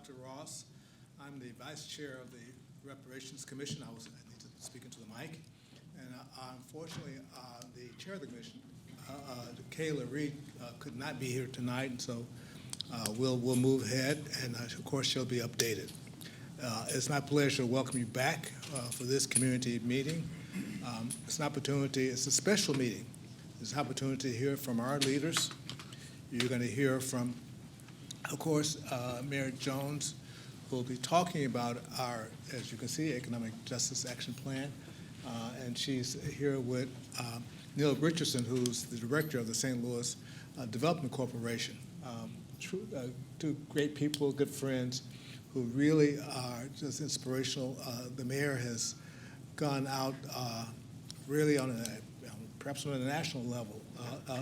Dr. Ross. I'm the Vice Chair of the Reparations Commission. I need to speak into the mic. And unfortunately, the Chair of the Commission, Kayla Reed, could not be here tonight, and so we'll move ahead, and of course she'll be updated. It's my pleasure to welcome you back for this community meeting. It's an opportunity, it's a special meeting. It's an opportunity to hear from our leaders. You're going to hear from, of course, Mayor Jones, who will be talking about our, as you can see, Economic Justice Action Plan. And she's here with Neil Richardson, who's the director of the St. Louis Development Corporation. Two great people, good friends, who really are just inspirational. The mayor has gone out really on perhaps on a national level,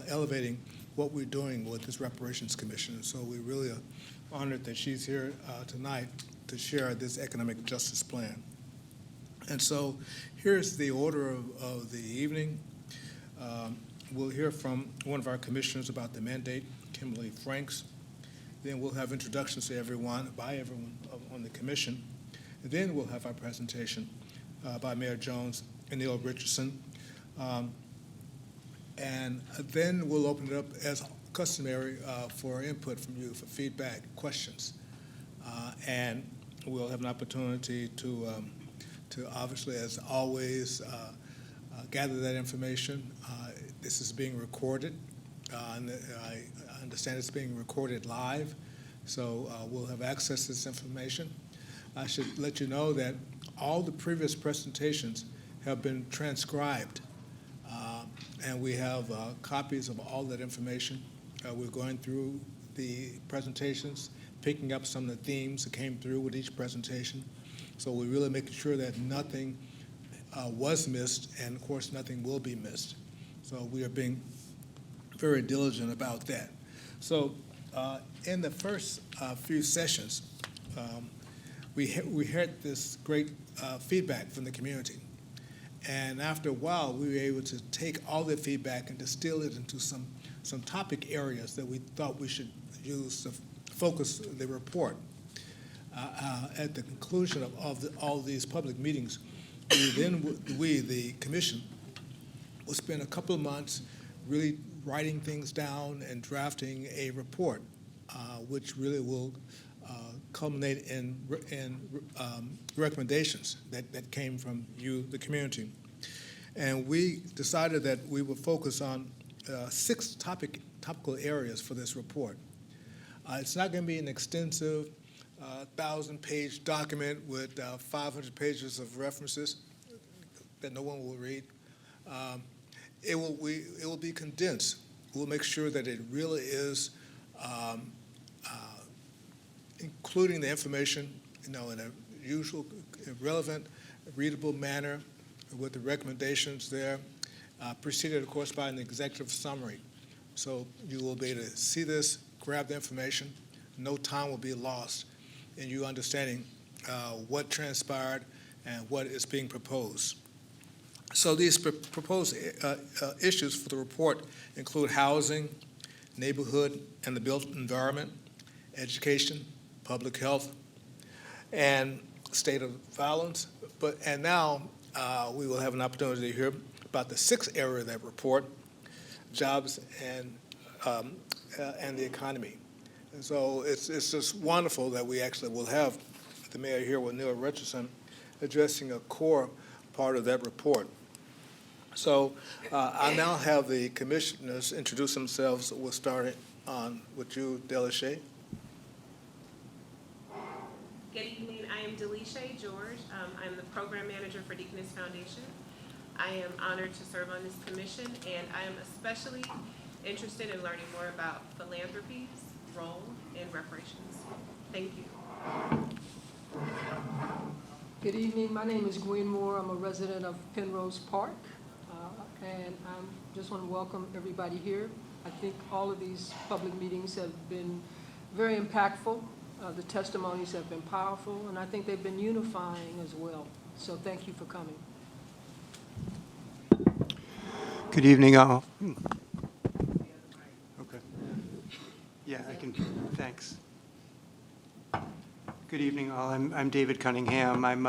elevating what we're doing with this Reparations Commission. And so we really are honored that she's here tonight to share this economic justice plan. And so here's the order of the evening. We'll hear from one of our commissioners about the mandate, Kimberly Franks. Then we'll have introductions to everyone, by everyone on the commission. And then we'll have our presentation by Mayor Jones and Neil Richardson. And then we'll open it up as customary for input from you, for feedback, questions. And we'll have an opportunity to obviously, as always, gather that information. This is being recorded, and I understand it's being recorded live, so we'll have access to this information. I should let you know that all the previous presentations have been transcribed, and we have copies of all that information. We're going through the presentations, picking up some of the themes that came through with each presentation. So we're really making sure that nothing was missed, and of course nothing will be missed. So we are being very diligent about that. So in the first few sessions, we had this great feedback from the community. And after a while, we were able to take all the feedback and distill it into some topic areas that we thought we should use to focus the report. At the conclusion of all these public meetings, we, the commission, will spend a couple of months really writing things down and drafting a report, which really will culminate in recommendations that came from you, the community. And we decided that we would focus on 6 topical areas for this report. It's not going to be an extensive 1,000-page document with 500 pages of references that no one will read. It will be condensed. We'll make sure that it really is including the information, in a usual, relevant, readable manner, with the recommendations there, preceded, of course, by an executive summary. So you will be able to see this, grab the information. No time will be lost in you understanding what transpired and what is being proposed. So these proposed issues for the report include housing, neighborhood and the built environment, education, public health, and state of violence. And now we will have an opportunity to hear about the 6th area of that report, jobs and the economy. And so it's just wonderful that we actually will have the mayor here with Neil Richardson addressing a core part of that report. So I now have the commissioners introduce themselves. We'll start on with you, Delisha. Good evening. I am Delisha George. I'm the program manager for Deaconess Foundation. I am honored to serve on this commission, and I am especially interested in learning more about philanthropy's role in reparations. Thank you. Good evening. My name is Gwen Moore. I'm a resident of Penrose Park, and I just want to welcome everybody here. I think all of these public meetings have been very impactful. The testimonies have been powerful, and I think they've been unifying as well. So thank you for coming. Good evening, all. Okay. Yeah, I can. Thanks. Good evening, all. I'm David Cunningham. I'm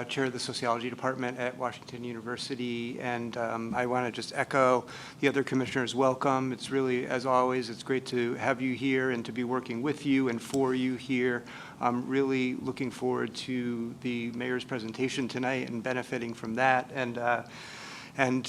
chair of the sociology department at Washington University, and I want to just echo the other commissioners' welcome. It's really, as always, it's great to have you here and to be working with you and for you here. I'm really looking forward to the mayor's presentation tonight and benefiting from that. And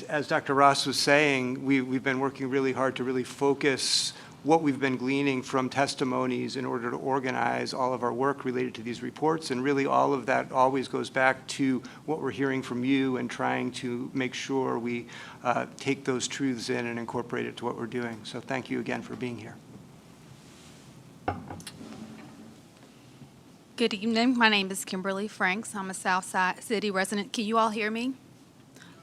as Dr. Ross was saying, we've been working really hard to really focus what we've been gleaning from testimonies in order to organize all of our work related to these reports. And really all of that always goes back to what we're hearing from you and trying to make sure we take those truths in and incorporate it to what we're doing. So thank you again for being here. Good evening. My name is Kimberly Franks. I'm a Southside City resident. Can you all hear me?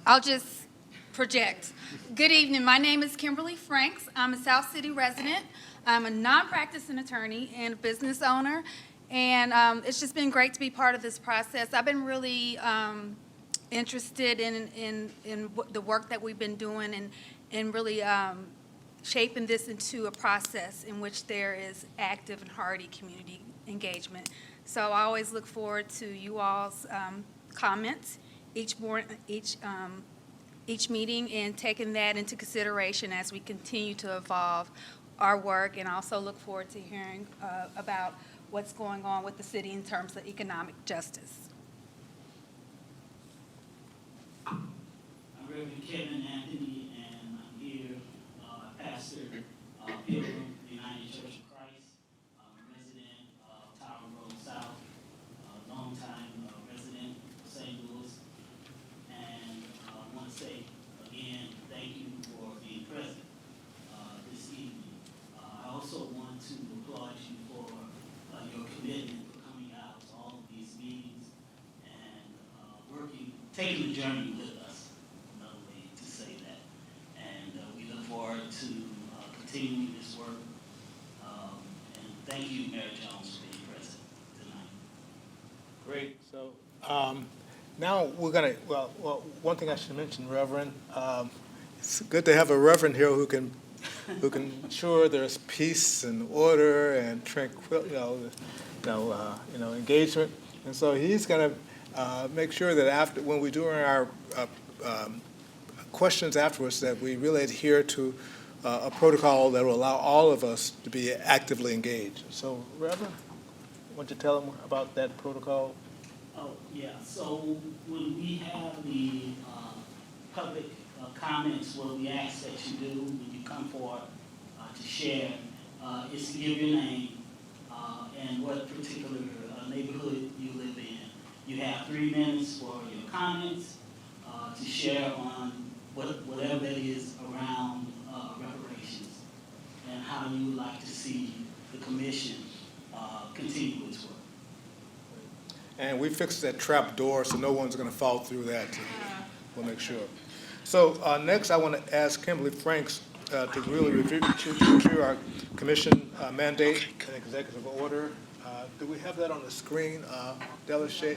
I'll just project. Good evening. My name is Kimberly Franks. I'm a South City resident. I'm a non-practicing attorney and a business owner, and it's just been great to be part of this process. I've been really interested in the work that we've been doing and really shaping this into a process in which there is active and hearty community engagement. So I always look forward to you all's comments each meeting and taking that into consideration as we continue to evolve our work, and also look forward to hearing about what's going on with the city in terms of economic justice. I'm Reverend Kevin Anthony, and I'm here, pastor Pilgrim United Church of Christ. I'm a resident of Tower Road South, longtime resident of St. Louis. And I want to say again, thank you for being present this evening. I also want to applaud you for your commitment for coming out to all of these meetings and taking the journey with us. Another way to say that. And we look forward to continuing this work. And thank you, Mayor Jones, for being present tonight. Great. So now we're going to, well, one thing I should mention, Reverend, it's good to have a reverend here who can ensure there's peace and order and tranquility, engagement. And so he's going to make sure that when we do our questions afterwards, that we really adhere to a protocol that will allow all of us to be actively engaged. So, Reverend, why don't you tell them about that protocol? Oh, yeah. So when we have the public comments, what we ask that you do when you come forward to share is to give your name and what particular neighborhood you live in. You have 3 minutes for your comments to share on whatever it is around reparations and how you would like to see the commission continue its work. And we fixed that trap door so no one's going to fall through that. We'll make sure. So next I want to ask Kimberly Franks to really review our commission mandate and executive order. Do we have that on the screen, Delashay?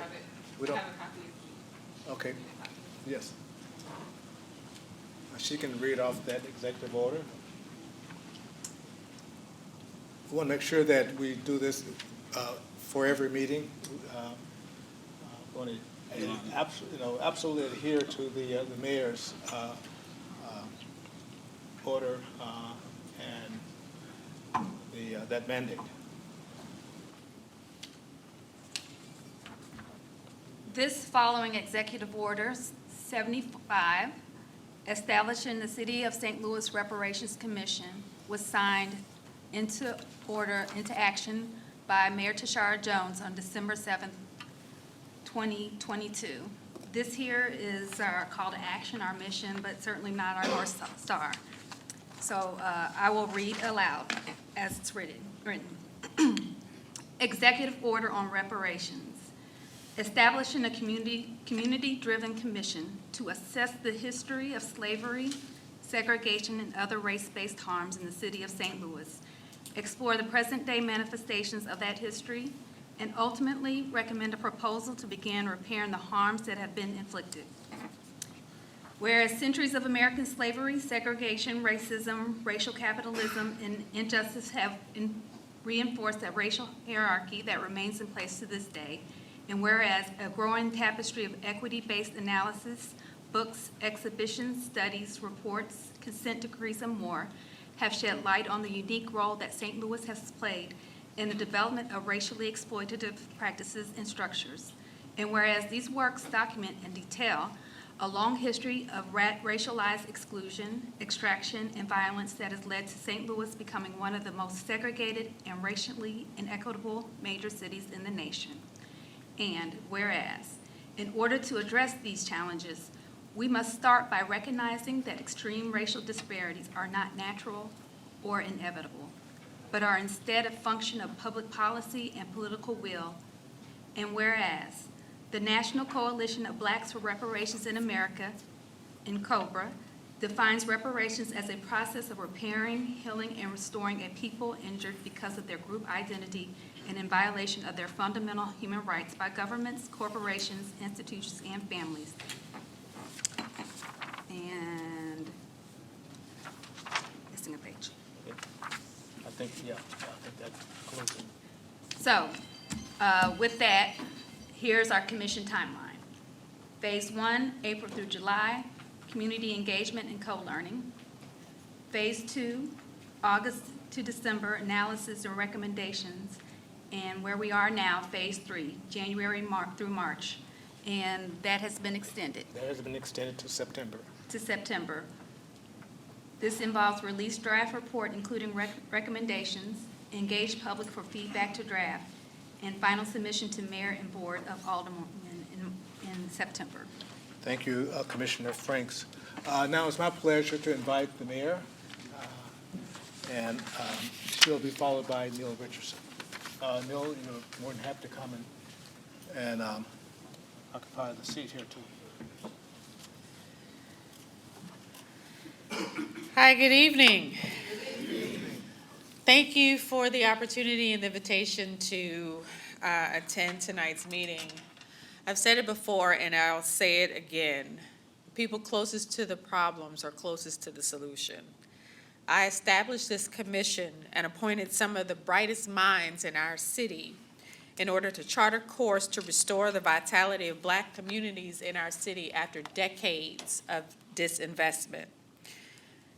We don't. Okay. Yes. She can read off that executive order. We want to make sure that we do this for every meeting. Want to absolutely adhere to the mayor's order and that mandate. This following Executive Order 75, establishing the City of St. Louis Reparations Commission, was signed into action by Mayor Tashara Jones on December 7th, 2022. This here is our call to action, our mission, but certainly not our North Star. So I will read aloud as it's written. Executive Order on Reparations. Establishing a community-driven commission to assess the history of slavery, segregation, and other race-based harms in the city of St. Louis, explore the present-day manifestations of that history, and ultimately recommend a proposal to begin repairing the harms that have been inflicted. Whereas centuries of American slavery, segregation, racism, racial capitalism, and injustice have reinforce that racial hierarchy that remains in place to this day, and whereas a growing tapestry of equity-based analysis, books, exhibitions, studies, reports, consent decrees, and more have shed light on the unique role that St. Louis has played in the development of racially exploitative practices and structures. And whereas these works document and detail a long history of racialized exclusion, extraction, and violence that has led to St. Louis becoming one of the most segregated and racially inequitable major cities in the nation. And whereas, in order to address these challenges, we must start by recognizing that extreme racial disparities are not natural or inevitable, but are instead a function of public policy and political will. And whereas, the National Coalition of Blacks for Reparations in America, in COBRA, defines reparations as a process of repairing, healing, and restoring a people injured because of their group identity and in violation of their fundamental human rights by governments, corporations, institutions, and families. And missing a page. I think that's close. So, with that, here's our commission timeline. Phase 1, April through July, community engagement and co-learning. Phase 2, August to December, analysis and recommendations. And where we are now, Phase 3, January through March. And that has been extended That has been extended to September. to September. This involves release draft report, including recommendations, engage public for feedback to draft, and final submission to mayor and board of aldermen in September. Thank you, Commissioner Franks. Now it's my pleasure to invite the mayor, and she'll be followed by Neil Richardson. Neil, you're more than happy to come and occupy the seat here, too. Hi, good evening. Thank you for the opportunity and the invitation to attend tonight's meeting. I've said it before and I'll say it again. People closest to the problems are closest to the solution. I established this commission and appointed some of the brightest minds in our city in order to chart a course to restore the vitality of Black communities in our city after decades of disinvestment.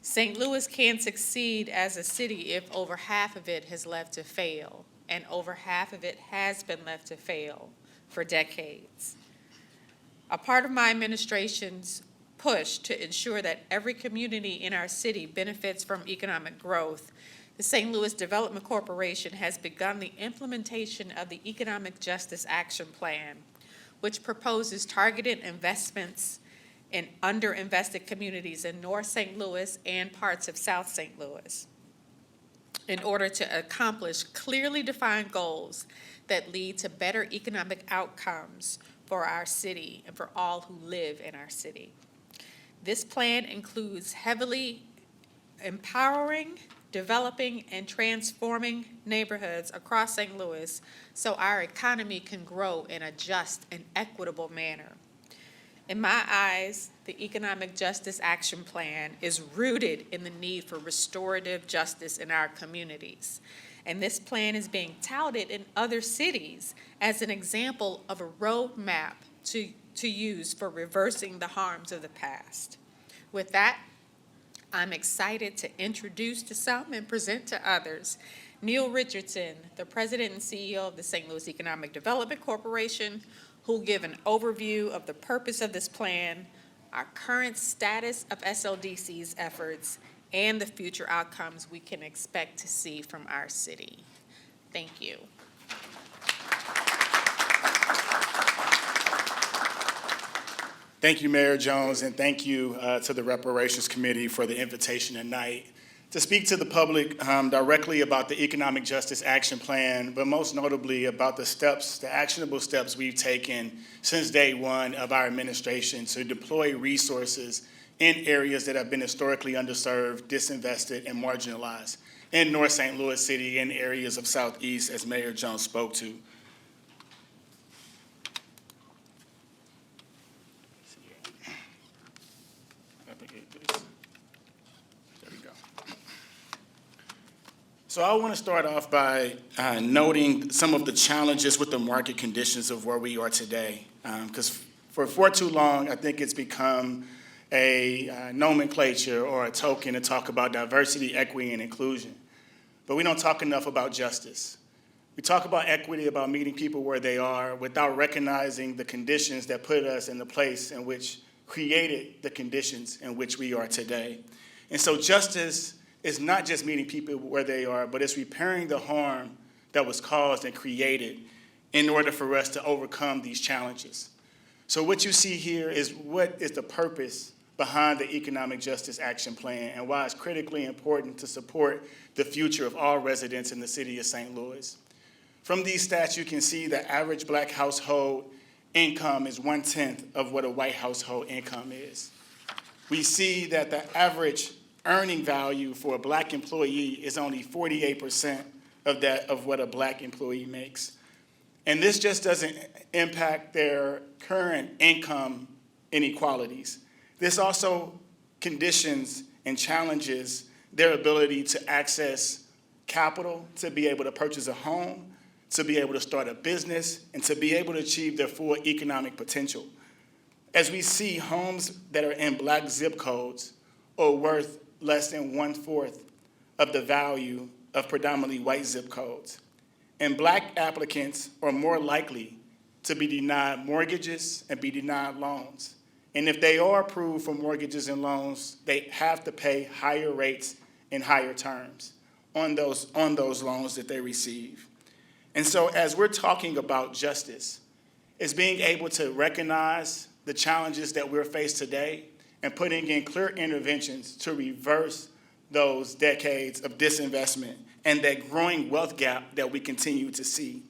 St. Louis can succeed as a city if over half of it has left to fail, and over half of it has been left to fail for decades. A part of my administration's push to ensure that every community in our city benefits from economic growth, the St. Louis Development Corporation has begun the implementation of the Economic Justice Action Plan, which proposes targeted investments in underinvested communities in North St. Louis and parts of South St. Louis in order to accomplish clearly defined goals that lead to better economic outcomes for our city and for all who live in our city. This plan includes heavily empowering, developing, and transforming neighborhoods across St. Louis so our economy can grow in a just and equitable manner. In my eyes, the Economic Justice Action Plan is rooted in the need for restorative justice in our communities. And this plan is being touted in other cities as an example of a roadmap to use for reversing the harms of the past. With that, I'm excited to introduce to some and present to others Neil Richardson, the President and CEO of the St. Louis Economic Development Corporation, who'll give an overview of the purpose of this plan, our current status of SLDC's efforts, and the future outcomes we can expect to see from our city. Thank you. Thank you, Mayor Jones, and thank you to the Reparations Committee for the invitation tonight to speak to the public directly about the Economic Justice Action Plan, but most notably about the steps, the actionable steps we've taken since day one of our administration to deploy resources in areas that have been historically underserved, disinvested, and marginalized in North St. Louis City and areas of Southeast, as Mayor Jones spoke to. So I want to start off by noting some of the challenges with the market conditions of where we are today. Because for too long, I think it's become a nomenclature or a token to talk about diversity, equity, and inclusion. But we don't talk enough about justice. We talk about equity, about meeting people where they are, without recognizing the conditions that put us in the place in which created the conditions in which we are today. And so justice is not just meeting people where they are, but it's repairing the harm that was caused and created in order for us to overcome these challenges. So what you see here is what is the purpose behind the Economic Justice Action Plan and why it's critically important to support the future of all residents in the city of St. Louis. From these stats, you can see the average black household income is 1/10 of what a white household income is. We see that the average earning value for a black employee is only 48% of what a black employee makes. And this just doesn't impact their current income inequalities. This also conditions and challenges their ability to access capital, to be able to purchase a home, to be able to start a business, and to be able to achieve their full economic potential. As we see, homes that are in black zip codes are worth less than 1/4 of the value of predominantly white zip codes. And black applicants are more likely to be denied mortgages and be denied loans. And if they are approved for mortgages and loans, they have to pay higher rates and higher terms on those loans that they receive. And so as we're talking about justice, it's being able to recognize the challenges that we're faced today and putting in clear interventions to reverse those decades of disinvestment and that growing wealth gap that we continue to see.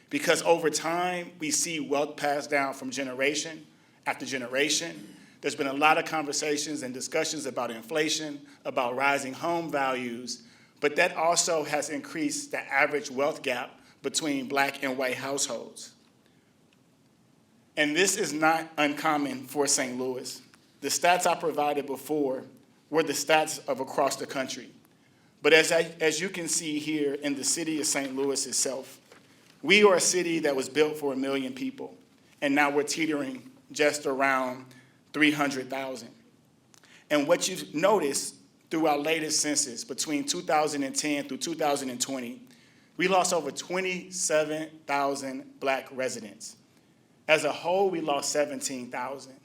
Because over time, we see wealth passed down from generation after generation. There's been a lot of conversations and discussions about inflation, about rising home values, but that also has increased the average wealth gap between black and white households. And this is not uncommon for St. Louis. The stats I provided before were the stats of across the country. But as you can see here in the city of St. Louis itself, we are a city that was built for 1 million people, and now we're teetering just around 300,000. And what you've noticed through our latest census, between 2010 through 2020, we lost over 27,000 black residents. As a whole, we lost 17,000.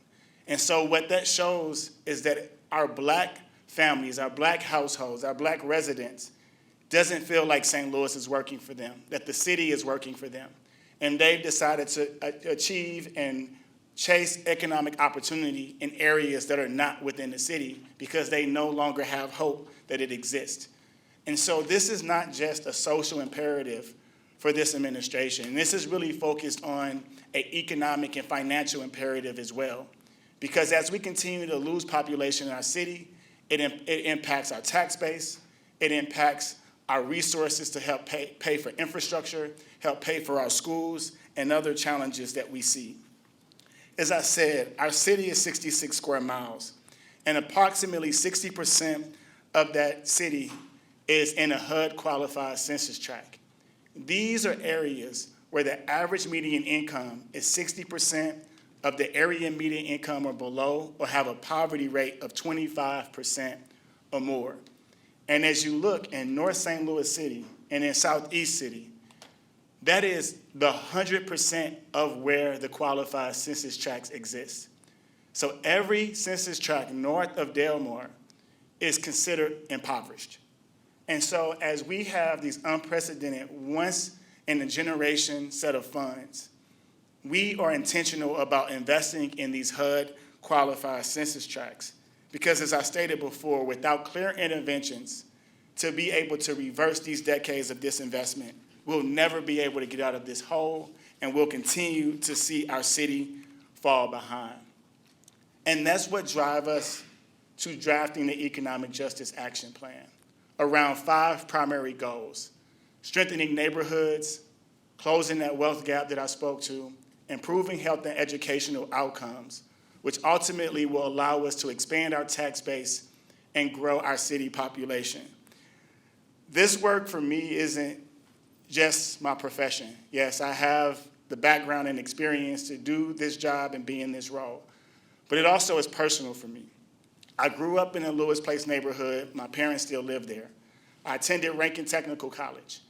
And so what that shows is that our black families, our black households, our black residents doesn't feel like St. Louis is working for them, that the city is working for them. And they've decided to achieve and chase economic opportunity in areas that are not within the city because they no longer have hope that it exists. And so this is not just a social imperative for this administration. This is really focused on an economic and financial imperative as well. Because as we continue to lose population in our city, it impacts our tax base, it impacts our resources to help pay for infrastructure, help pay for our schools, and other challenges that we see. As I said, our city is 66 square miles, and approximately 60% of that city is in a HUD-qualified census tract. These are areas where the average median income is 60% of the area median income or below, or have a poverty rate of 25% or more. And as you look in North St. Louis City and in Southeast City, that is the 100% of where the qualified census tracts exist. So every census tract north of Delmar is considered impoverished. And so as we have these unprecedented once-in-a-generation set of funds, we are intentional about investing in these HUD-qualified census tracts because, as I stated before, without clear interventions to be able to reverse these decades of disinvestment, we'll never be able to get out of this hole, and we'll continue to see our city fall behind. And that's what drives us to drafting the Economic Justice Action Plan around 5 primary goals: strengthening neighborhoods, closing that wealth gap that I spoke to, improving health and educational outcomes, which ultimately will allow us to expand our tax base and grow our city population. This work for me isn't just my profession. Yes, I have the background and experience to do this job and be in this role, but it also is personal for me. I grew up in a Lewis Place neighborhood. My parents still live there. I attended Rankin Technical College.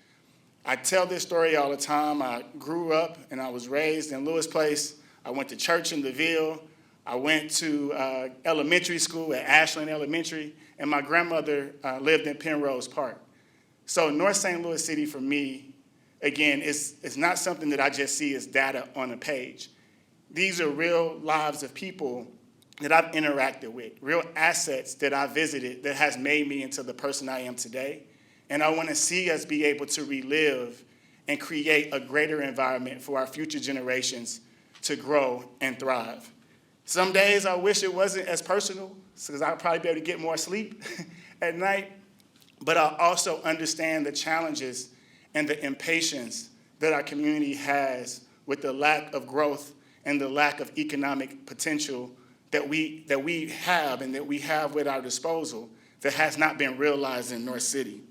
I tell this story all the time. I grew up and I was raised in Lewis Place. I went to church in the Ville. I went to elementary school at Ashland Elementary, and my grandmother lived in Penrose Park. So North St. Louis City for me, again, is not something that I just see as data on a page. These are real lives of people that I've interacted with, real assets that I visited that has made me into the person I am today. And I want to see us be able to relive and create a greater environment for our future generations to grow and thrive. Some days I wish it wasn't as personal, because I'd probably be able to get more sleep at night. But I also understand the challenges and the impatience that our community has with the lack of growth and the lack of economic potential that we have and that we have at our disposal that has not been realized in North City.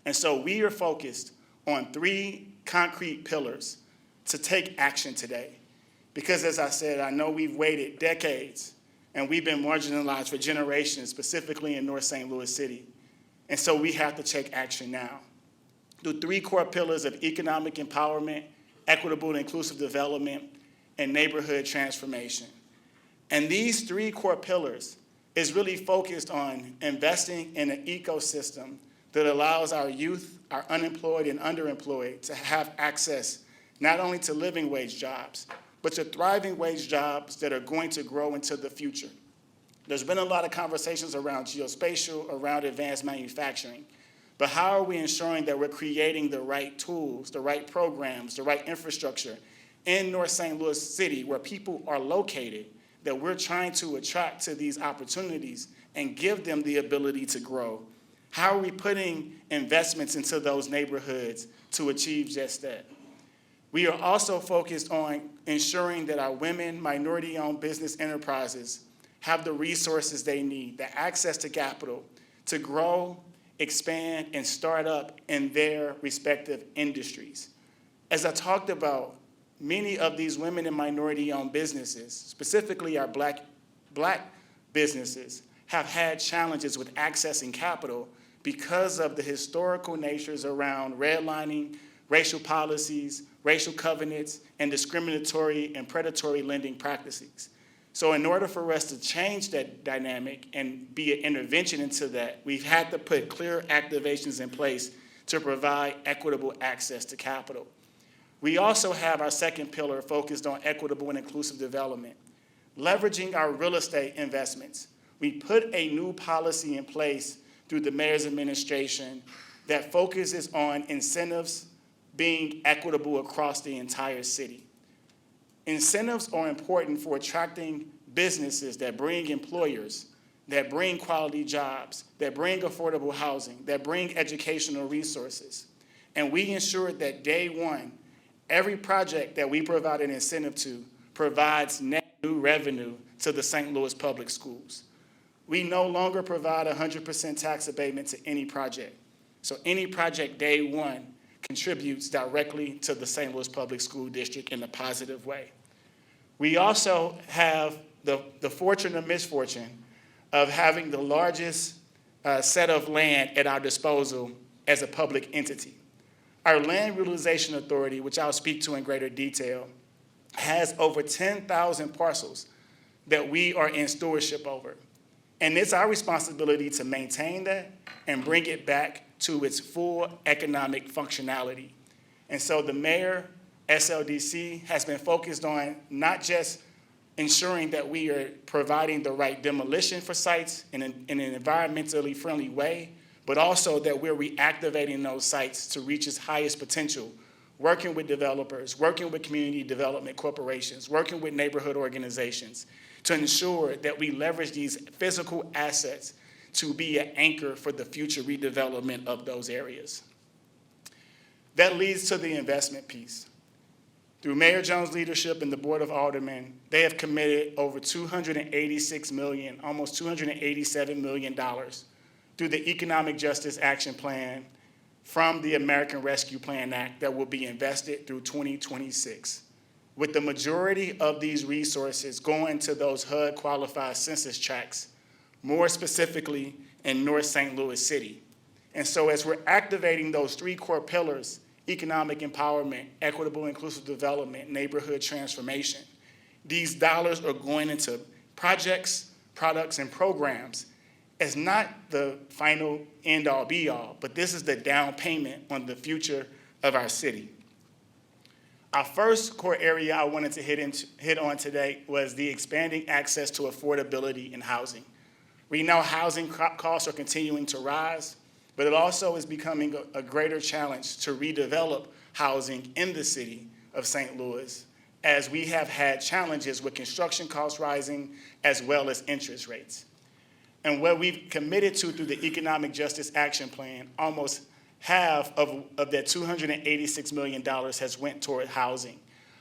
And so we are focused on 3 concrete pillars to take action today. Because as I said, I know we've waited decades and we've been marginalized for generations, specifically in North St. Louis City. And so we have to take action now. Through 3 core pillars of economic empowerment, equitable and inclusive development, and neighborhood transformation. And these 3 core pillars is really focused on investing in an ecosystem that allows our youth, our unemployed and underemployed, to have access not only to living wage jobs, but to thriving wage jobs that are going to grow into the future. There's been a lot of conversations around geospatial, around advanced manufacturing, but how are we ensuring that we're creating the right tools, the right programs, the right infrastructure in North St. Louis City where people are located, that we're trying to attract to these opportunities and give them the ability to grow? How are we putting investments into those neighborhoods to achieve just that? We are also focused on ensuring that our women, minority-owned business enterprises have the resources they need, the access to capital, to grow, expand, and start up in their respective industries. As I talked about, many of these women and minority-owned businesses, specifically our black businesses, have had challenges with accessing capital because of the historical natures around redlining, racial policies, racial covenants, and discriminatory and predatory lending practices. So in order for us to change that dynamic and be an intervention into that, we've had to put clear activations in place to provide equitable access to capital. We also have our second pillar focused on equitable and inclusive development, leveraging our real estate investments. We put a new policy in place through the mayor's administration that focuses on incentives being equitable across the entire city. Incentives are important for attracting businesses that bring employers, that bring quality jobs, that bring affordable housing, that bring educational resources. And we ensured that day one, every project that we provide an incentive to provides net new revenue to the St. Louis Public Schools. We no longer provide 100% tax abatement to any project. So any project day one contributes directly to the St. Louis Public School District in a positive way. We also have the fortune or misfortune of having the largest set of land at our disposal as a public entity. Our Land Utilization Authority, which I'll speak to in greater detail, has over 10,000 parcels that we are in stewardship over. And it's our responsibility to maintain that and bring it back to its full economic functionality. And so the mayor, SLDC, has been focused on not just ensuring that we are providing the right demolition for sites in an environmentally friendly way, but also that we're reactivating those sites to reach its highest potential, working with developers, working with community development corporations, working with neighborhood organizations to ensure that we leverage these physical assets to be an anchor for the future redevelopment of those areas. That leads to the investment piece. Through Mayor Jones' leadership and the Board of Aldermen, they have committed over $286 million, almost $287 million through the Economic Justice Action Plan from the American Rescue Plan Act that will be invested through 2026, with the majority of these resources going to those HUD-qualified census tracts, more specifically in North St. Louis City. And so as we're activating those three core pillars, economic empowerment, equitable inclusive development, neighborhood transformation, these dollars are going into projects, products, and programs as not the final end-all be-all, but this is the down payment on the future of our city. Our first core area I wanted to hit on today was the expanding access to affordability in housing. We know housing costs are continuing to rise, but it also is becoming a greater challenge to redevelop housing in the city of St. Louis, as we have had challenges with construction costs rising as well as interest rates. And what we've committed to through the Economic Justice Action Plan, almost half of that $286 million has went toward housing.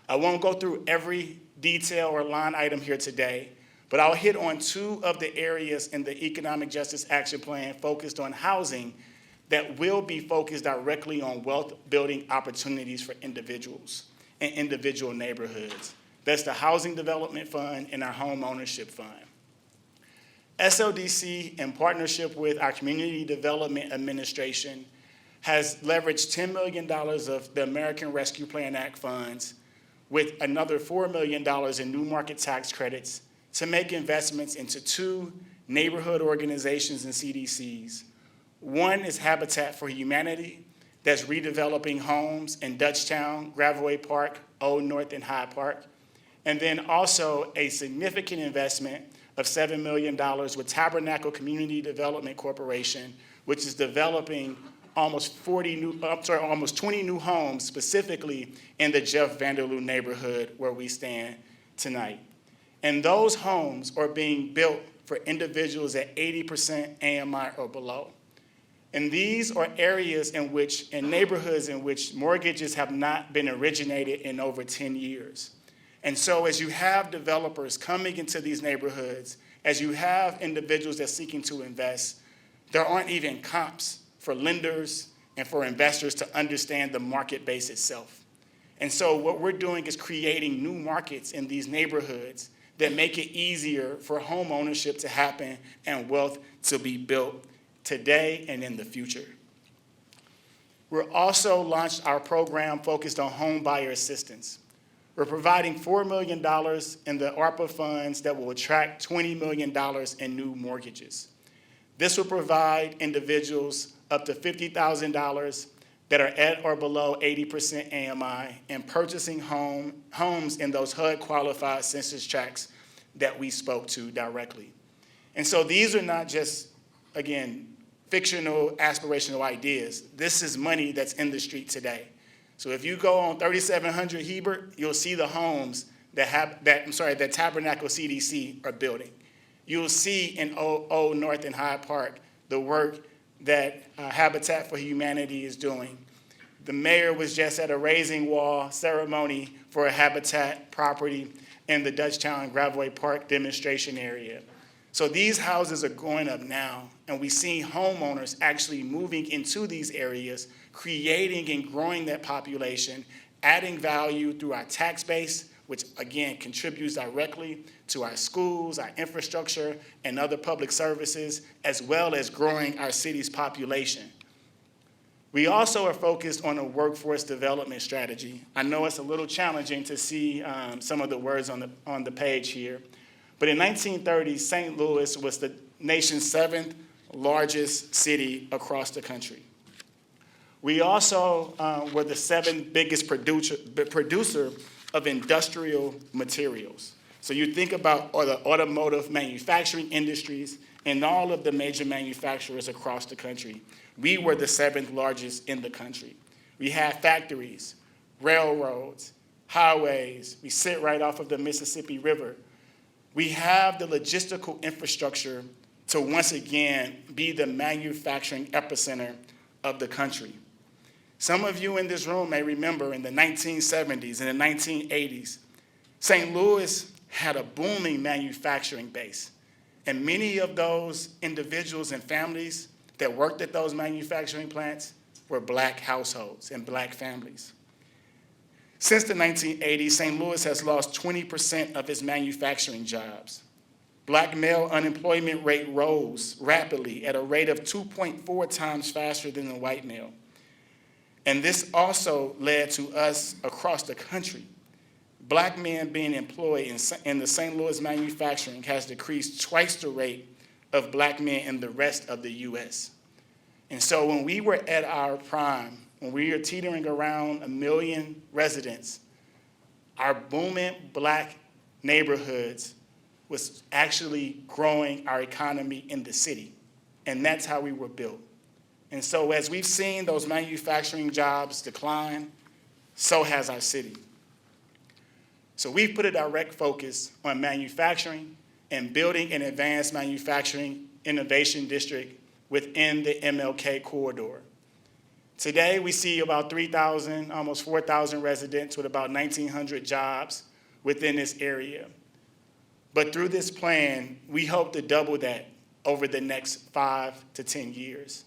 I won't go through every detail or line item here today, but I'll hit on two of the areas in the Economic Justice Action Plan focused on housing that will be focused directly on wealth-building opportunities for individuals and individual neighborhoods. That's the Housing Development Fund and our Home Ownership Fund. SLDC, in partnership with our Community Development Administration, has leveraged $10 million of the American Rescue Plan Act funds with another $4 million in new market tax credits to make investments into two neighborhood organizations and CDCs. One is Habitat for Humanity, that's redeveloping homes in Dutchtown, Graveway Park, Old North, and Hyde Park. And then also a significant investment of $7 million with Tabernacle Community Development Corporation, which is developing almost 20 new homes specifically in the Jeff Vanderloo neighborhood where we stand tonight. And those homes are being built for individuals at 80% AMI or below. And these are areas in neighborhoods in which mortgages have not been originated in over 10 years. And so as you have developers coming into these neighborhoods, as you have individuals that are seeking to invest, there aren't even comps for lenders and for investors to understand the market base itself. And so what we're doing is creating new markets in these neighborhoods that make it easier for home ownership to happen and wealth to be built today and in the future. We're also launched our program focused on home buyer assistance. We're providing $4 million in the ARPA funds that will attract $20 million in new mortgages. This will provide individuals up to $50,000 that are at or below 80% AMI and purchasing homes in those HUD-qualified census tracts that we spoke to directly. And so these are not just, again, fictional, aspirational ideas. This is money that's in the street today. So if you go on 3700 Hebert, you'll see the homes that Tabernacle CDC are building. You'll see in Old North and Hyde Park the work that Habitat for Humanity is doing. The mayor was just at a raising wall ceremony for a Habitat property in the Dutchtown Graveway Park demonstration area. So these houses are going up now, and we see homeowners actually moving into these areas, creating and growing that population, adding value through our tax base, which again contributes directly to our schools, our infrastructure, and other public services, as well as growing our city's population. We also are focused on a workforce development strategy. I know it's a little challenging to see some of the words on the page here, but in 1930, St. Louis was the nation's 7th largest city across the country. We also were the 7th biggest producer of industrial materials. So you think about the automotive manufacturing industries and all of the major manufacturers across the country. We were the 7th largest in the country. We have factories, railroads, highways. We sit right off of the Mississippi River. We have the logistical infrastructure to once again be the manufacturing epicenter of the country. Some of you in this room may remember in the 1970s and the 1980s, St. Louis had a booming manufacturing base. And many of those individuals and families that worked at those manufacturing plants were Black households and Black families. Since the 1980s, St. Louis has lost 20% of its manufacturing jobs. Black male unemployment rate rose rapidly at a rate of 2.4 times faster than the white male. And this also led to us across the country. Black men being employed in the St. Louis manufacturing has decreased twice the rate of Black men in the rest of the US. And so when we were at our prime, when we were teetering around 1 million residents, our booming Black neighborhoods was actually growing our economy in the city. And that's how we were built. And so as we've seen those manufacturing jobs decline, so has our city. So we've put a direct focus on manufacturing and building an advanced manufacturing innovation district within the MLK corridor. Today, we see about 3,000, almost 4,000 residents with about 1,900 jobs within this area. But through this plan, we hope to double that over the next 5 to 10 years.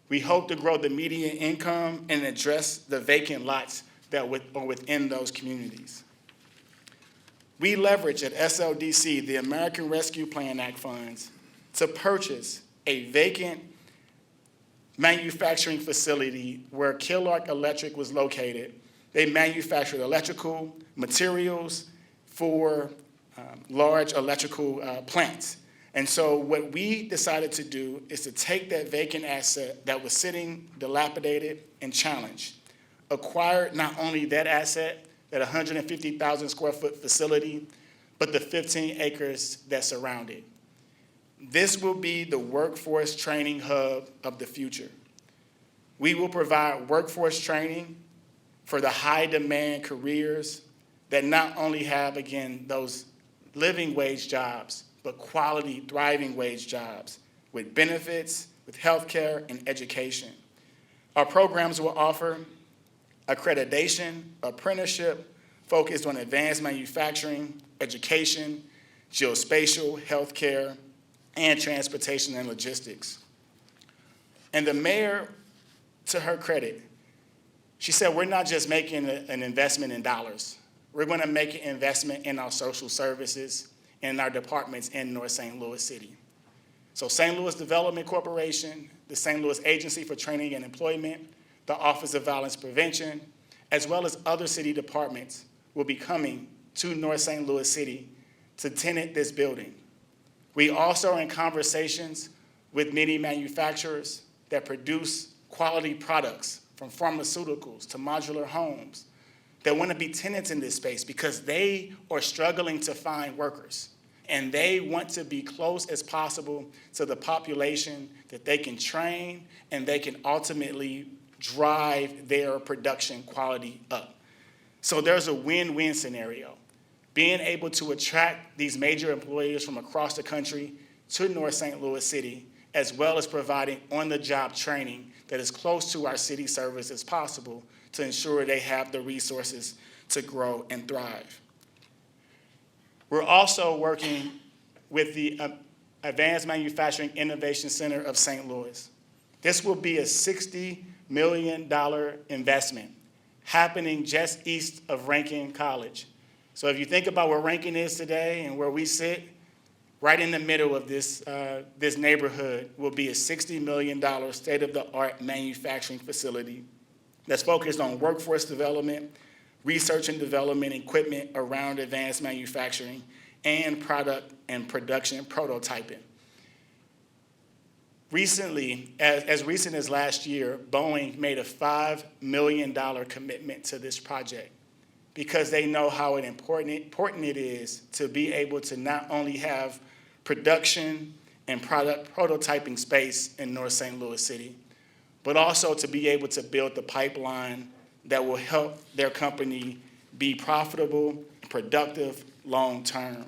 We hope to grow the median income and address the vacant lots that are within those communities. We leverage at SLDC the American Rescue Plan Act funds to purchase a vacant manufacturing facility where Killark Electric was located. They manufactured electrical materials for large electrical plants. And so what we decided to do is to take that vacant asset that was sitting dilapidated and challenged, acquire not only that asset, that 150,000 square foot facility, but the 15 acres that surround it. This will be the workforce training hub of the future. We will provide workforce training for the high demand careers that not only have, again, those living wage jobs, but quality, thriving wage jobs with benefits, with healthcare and education. Our programs will offer accreditation, apprenticeship, focused on advanced manufacturing, education, geospatial, healthcare, and transportation and logistics. And the mayor, to her credit, she said, we're not just making an investment in dollars. We're going to make an investment in our social services and our departments in North St. Louis City. So St. Louis Development Corporation, the St. Louis Agency for Training and Employment, the Office of Violence Prevention, as well as other city departments will be coming to North St. Louis City to tenant this building. We also are in conversations with many manufacturers that produce quality products, from pharmaceuticals to modular homes, that want to be tenants in this space because they are struggling to find workers. And they want to be close as possible to the population that they can train and they can ultimately drive their production quality up. So there's a win-win scenario. Being able to attract these major employers from across the country to North St. Louis City, as well as providing on-the-job training that is close to our city service as possible to ensure they have the resources to grow and thrive. We're also working with the Advanced Manufacturing Innovation Center of St. Louis. This will be a $60 million investment happening just east of Rankin College. So if you think about where Rankin is today and where we sit, right in the middle of this neighborhood will be a $60 million state-of-the-art manufacturing facility that's focused on workforce development, research and development, equipment around advanced manufacturing, and product and production prototyping. Recently, as recent as last year, Boeing made a $5 million commitment to this project because they know how important it is to be able to not only have production and product prototyping space in North St. Louis City, but also to be able to build the pipeline that will help their company be profitable, productive, long-term.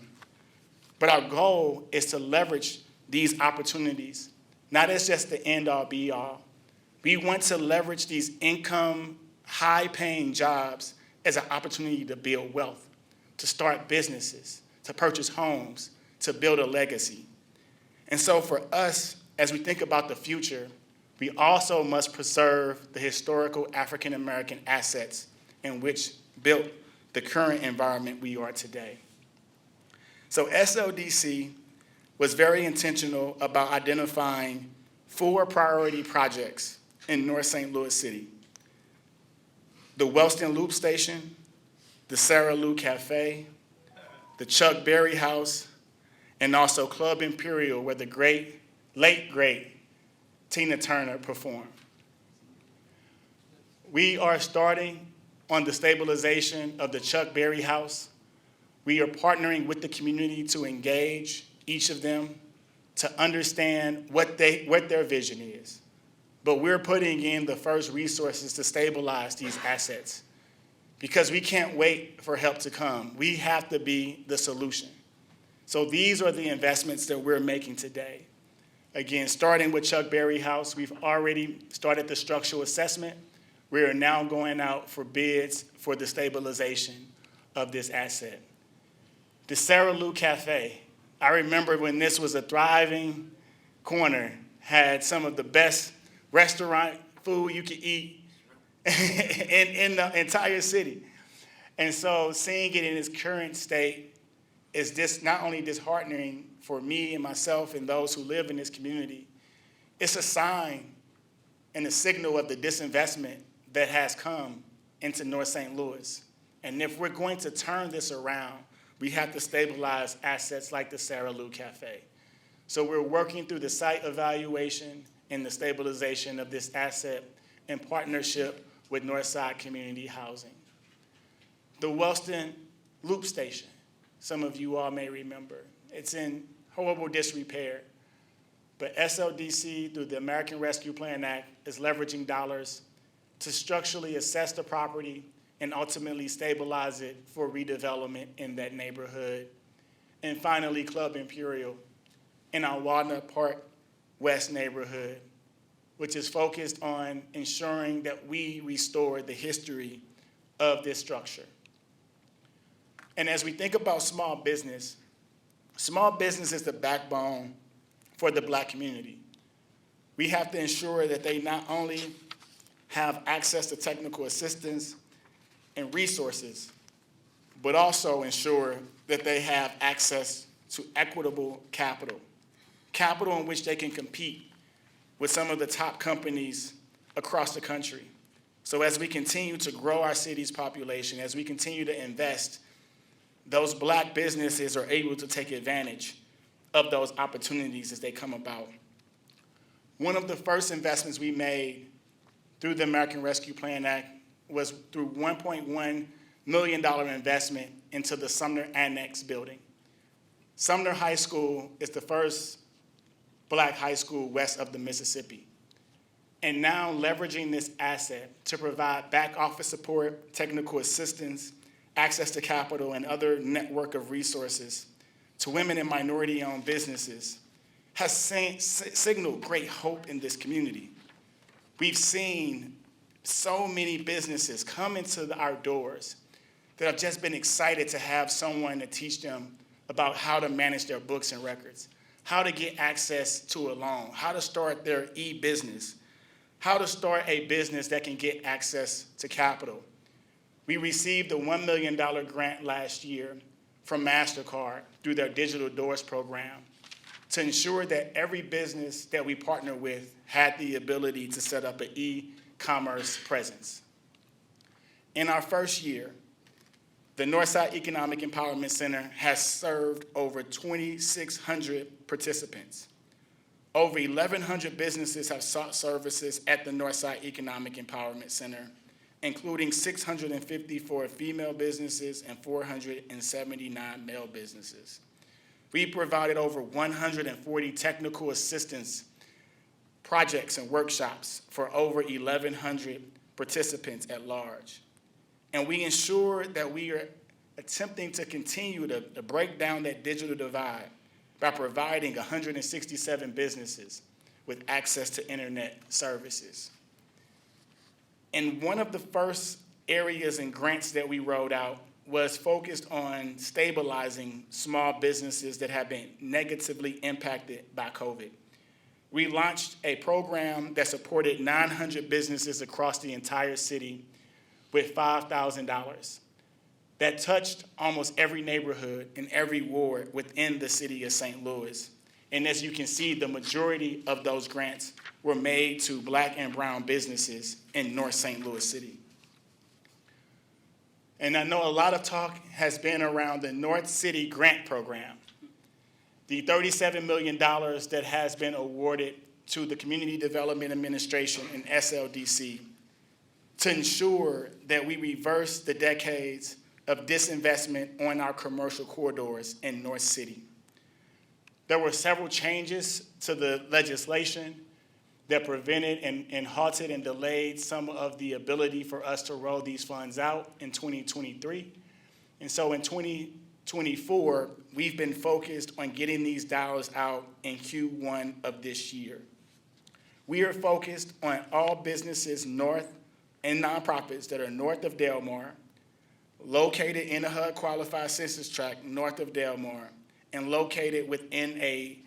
But our goal is to leverage these opportunities, not as just the end-all, be-all. We want to leverage these income, high-paying jobs as an opportunity to build wealth, to start businesses, to purchase homes, to build a legacy. And so for us, as we think about the future, We also must preserve the historical African-American assets in which built the current environment we are today. So SLDC was very intentional about identifying 4 priority projects in North St. Louis City: the Wellston Loop Station, the Sarah Lou Cafe, the Chuck Berry House, and also Club Imperial, where the late great Tina Turner performed. We are starting on the stabilization of the Chuck Berry House. We are partnering with the community to engage each of them to understand what their vision is. But we're putting in the first resources to stabilize these assets because we can't wait for help to come. We have to be the solution. So these are the investments that we're making today. Again, starting with Chuck Berry House, we've already started the structural assessment. We are now going out for bids for the stabilization of this asset. The Sarah Lou Cafe, I remember when this was a thriving corner, had some of the best restaurant food you could eat in the entire city. And so seeing it in its current state is not only disheartening for me and myself and those who live in this community, it's a sign and a signal of the disinvestment that has come into North St. Louis. And if we're going to turn this around, we have to stabilize assets like the Sarah Lou Cafe. So we're working through the site evaluation and the stabilization of this asset in partnership with Northside Community Housing. The Wellston Loop Station, some of you all may remember. It's in horrible disrepair, but SLDC, through the American Rescue Plan Act, is leveraging dollars to structurally assess the property and ultimately stabilize it for redevelopment in that neighborhood. And finally, Club Imperial in our Walnut Park West neighborhood, which is focused on ensuring that we restore the history of this structure. And as we think about small business is the backbone for the Black community. We have to ensure that they not only have access to technical assistance and resources, but also ensure that they have access to equitable capital in which they can compete with some of the top companies across the country. So as we continue to grow our city's population, as we continue to invest, those Black businesses are able to take advantage of those opportunities as they come about. One of the first investments we made through the American Rescue Plan Act was through $1.1 million investment into the Sumner Annex building. Sumner High School is the first Black high school west of the Mississippi. And now leveraging this asset to provide back office support, technical assistance, access to capital, and other network of resources to women and minority-owned businesses has signaled great hope in this community. We've seen so many businesses come into our doors that have just been excited to have someone to teach them about how to manage their books and records, how to get access to a loan, how to start their e-business, how to start a business that can get access to capital. We received a $1 million grant last year from MasterCard through their Digital Doors program to ensure that every business that we partner with had the ability to set up an e-commerce presence. In our first year, the Northside Economic Empowerment Center has served over 2,600 participants. Over 1,100 businesses have sought services at the Northside Economic Empowerment Center, including 654 female businesses and 479 male businesses. We provided over 140 technical assistance projects and workshops for over 1,100 participants at large. And we ensure that we are attempting to continue to break down that digital divide by providing 167 businesses with access to internet services. And one of the first areas and grants that we rolled out was focused on stabilizing small businesses that have been negatively impacted by COVID. we launched a program that supported 900 businesses across the entire city with $5,000 that touched almost every neighborhood and every ward within the city of St. Louis. And as you can see, the majority of those grants were made to Black and brown businesses in North St. Louis City. And I know a lot of talk has been around the North City Grant Program, the $37 million that has been awarded to the Community Development Administration and SLDC to ensure that we reverse the decades of disinvestment on our commercial corridors in North City. There were several changes to the legislation that prevented and halted and delayed some of the ability for us to roll these funds out in 2023. And so in 2024, we've been focused on getting these dollars out in Q1 of this year. We are focused on all businesses north and nonprofits that are north of Delmar, located in a HUD qualified census tract north of Delmar, and located within a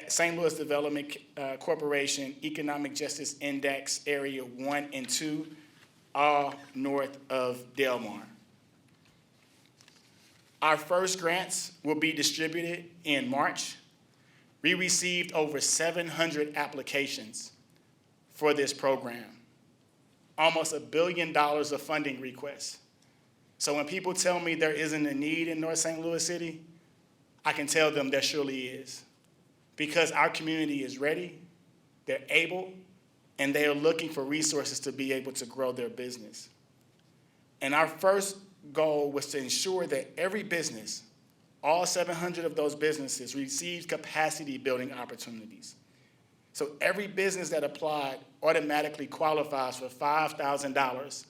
St. Louis Development Corporation Economic Justice Index Area 1 and 2, all north of Delmar. Our first grants will be distributed in March. We received over 700 applications for this program, almost $1 billion of funding requests. So when people tell me there isn't a need in North St. Louis City, I can tell them there surely is, because our community is ready, they're able, and they are looking for resources to be able to grow their business. And our first goal was to ensure that every business, all 700 of those businesses, received capacity building opportunities. So every business that applied automatically qualifies for $5,000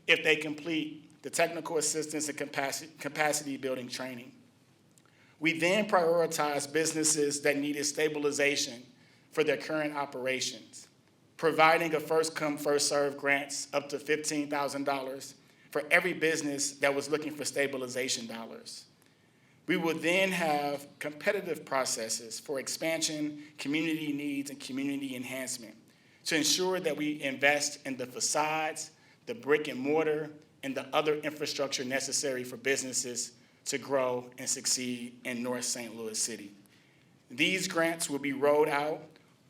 if they complete the technical assistance and capacity building training. We then prioritized businesses that needed stabilization for their current operations, providing a first-come, first-served grants up to $15,000 for every business that was looking for stabilization dollars. We would then have competitive processes for expansion, community needs, and community enhancement to ensure that we invest in the facades, the brick and mortar, and the other infrastructure necessary for businesses to grow and succeed in North St. Louis City. These grants will be rolled out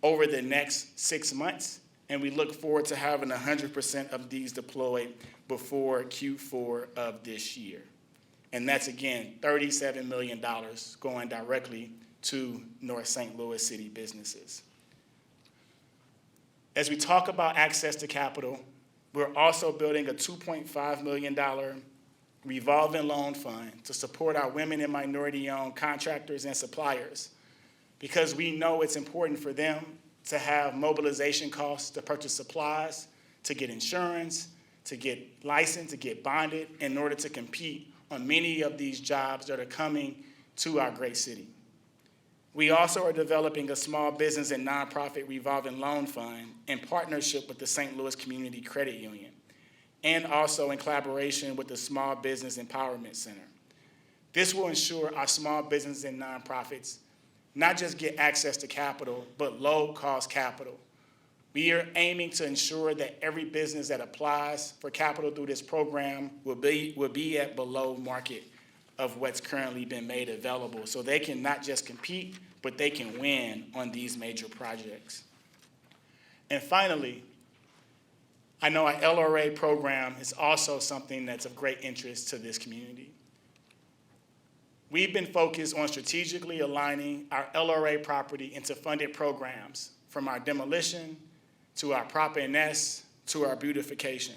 over the next 6 months, and we look forward to having 100% of these deployed before Q4 of this year. And that's, again, $37 million going directly to North St. Louis City businesses. As we talk about access to capital, we're also building a $2.5 million revolving loan fund to support our women and minority-owned contractors and suppliers, because we know it's important for them to have mobilization costs to purchase supplies, to get insurance, to get licensed, to get bonded in order to compete on many of these jobs that are coming to our great city. We also are developing a small business and nonprofit revolving loan fund in partnership with the St. Louis Community Credit Union, and also in collaboration with the Small Business Empowerment Center. This will ensure our small businesses and nonprofits not just get access to capital, but low-cost capital. We are aiming to ensure that every business that applies for capital through this program will be at below market of what's currently been made available, so they can not just compete, but they can win on these major projects. And finally, I know our LRA program is also something that's of great interest to this community. We've been focused on strategically aligning our LRA property into funded programs, from our demolition to our Prop NS to our beautification.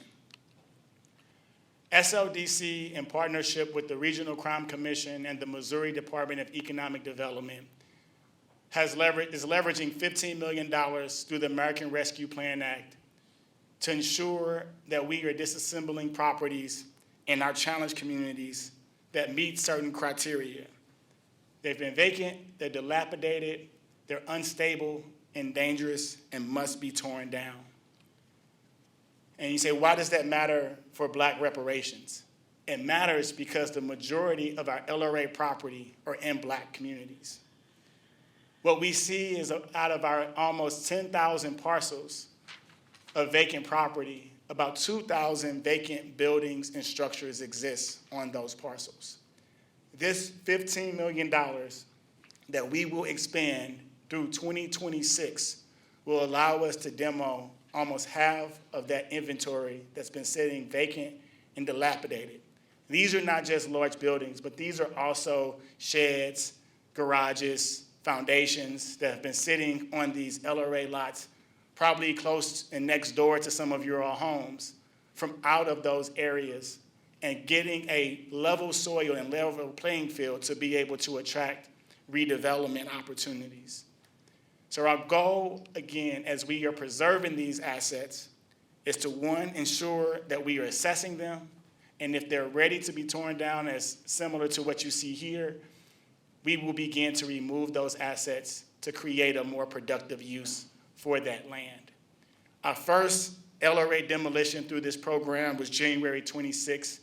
SLDC, in partnership with the Regional Crime Commission and the Missouri Department of Economic Development, is leveraging $15 million through the American Rescue Plan Act to ensure that we are disassembling properties in our challenged communities that meet certain criteria. They've been vacant, they're dilapidated, they're unstable and dangerous, and must be torn down. And you say, why does that matter for Black reparations? It matters because the majority of our LRA property are in Black communities. what we see is out of our almost 10,000 parcels of vacant property, about 2,000 vacant buildings and structures exist on those parcels. This $15 million that we will expand through 2026 will allow us to demo almost half of that inventory that's been sitting vacant and dilapidated. These are not just large buildings, but these are also sheds, garages, foundations that have been sitting on these LRA lots, probably close and next door to some of your homes, from out of those areas, and getting a level soil and level playing field to be able to attract redevelopment opportunities. So our goal, again, as we are preserving these assets, is to, one, ensure that we are assessing them, and if they're ready to be torn down, as similar to what you see here, we will begin to remove those assets to create a more productive use for that land. Our first LRA demolition through this program was January 26,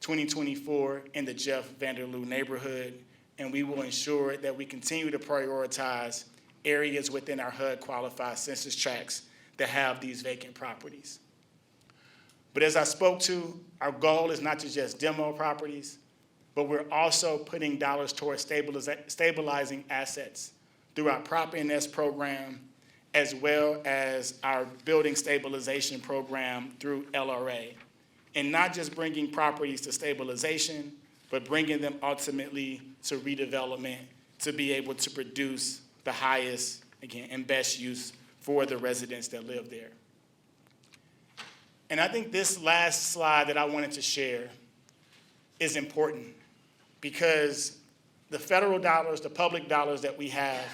2024, in the Jeff Vanderloo neighborhood, and we will ensure that we continue to prioritize areas within our HUD qualified census tracts that have these vacant properties. But as I spoke to, our goal is not to just demo properties, but we're also putting dollars towards stabilizing assets through our Prop NS program, as well as our building stabilization program through LRA. And not just bringing properties to stabilization, but bringing them ultimately to redevelopment to be able to produce the highest, again, and best use for the residents that live there. And I think this last slide that I wanted to share is important because the federal dollars, the public dollars that we have,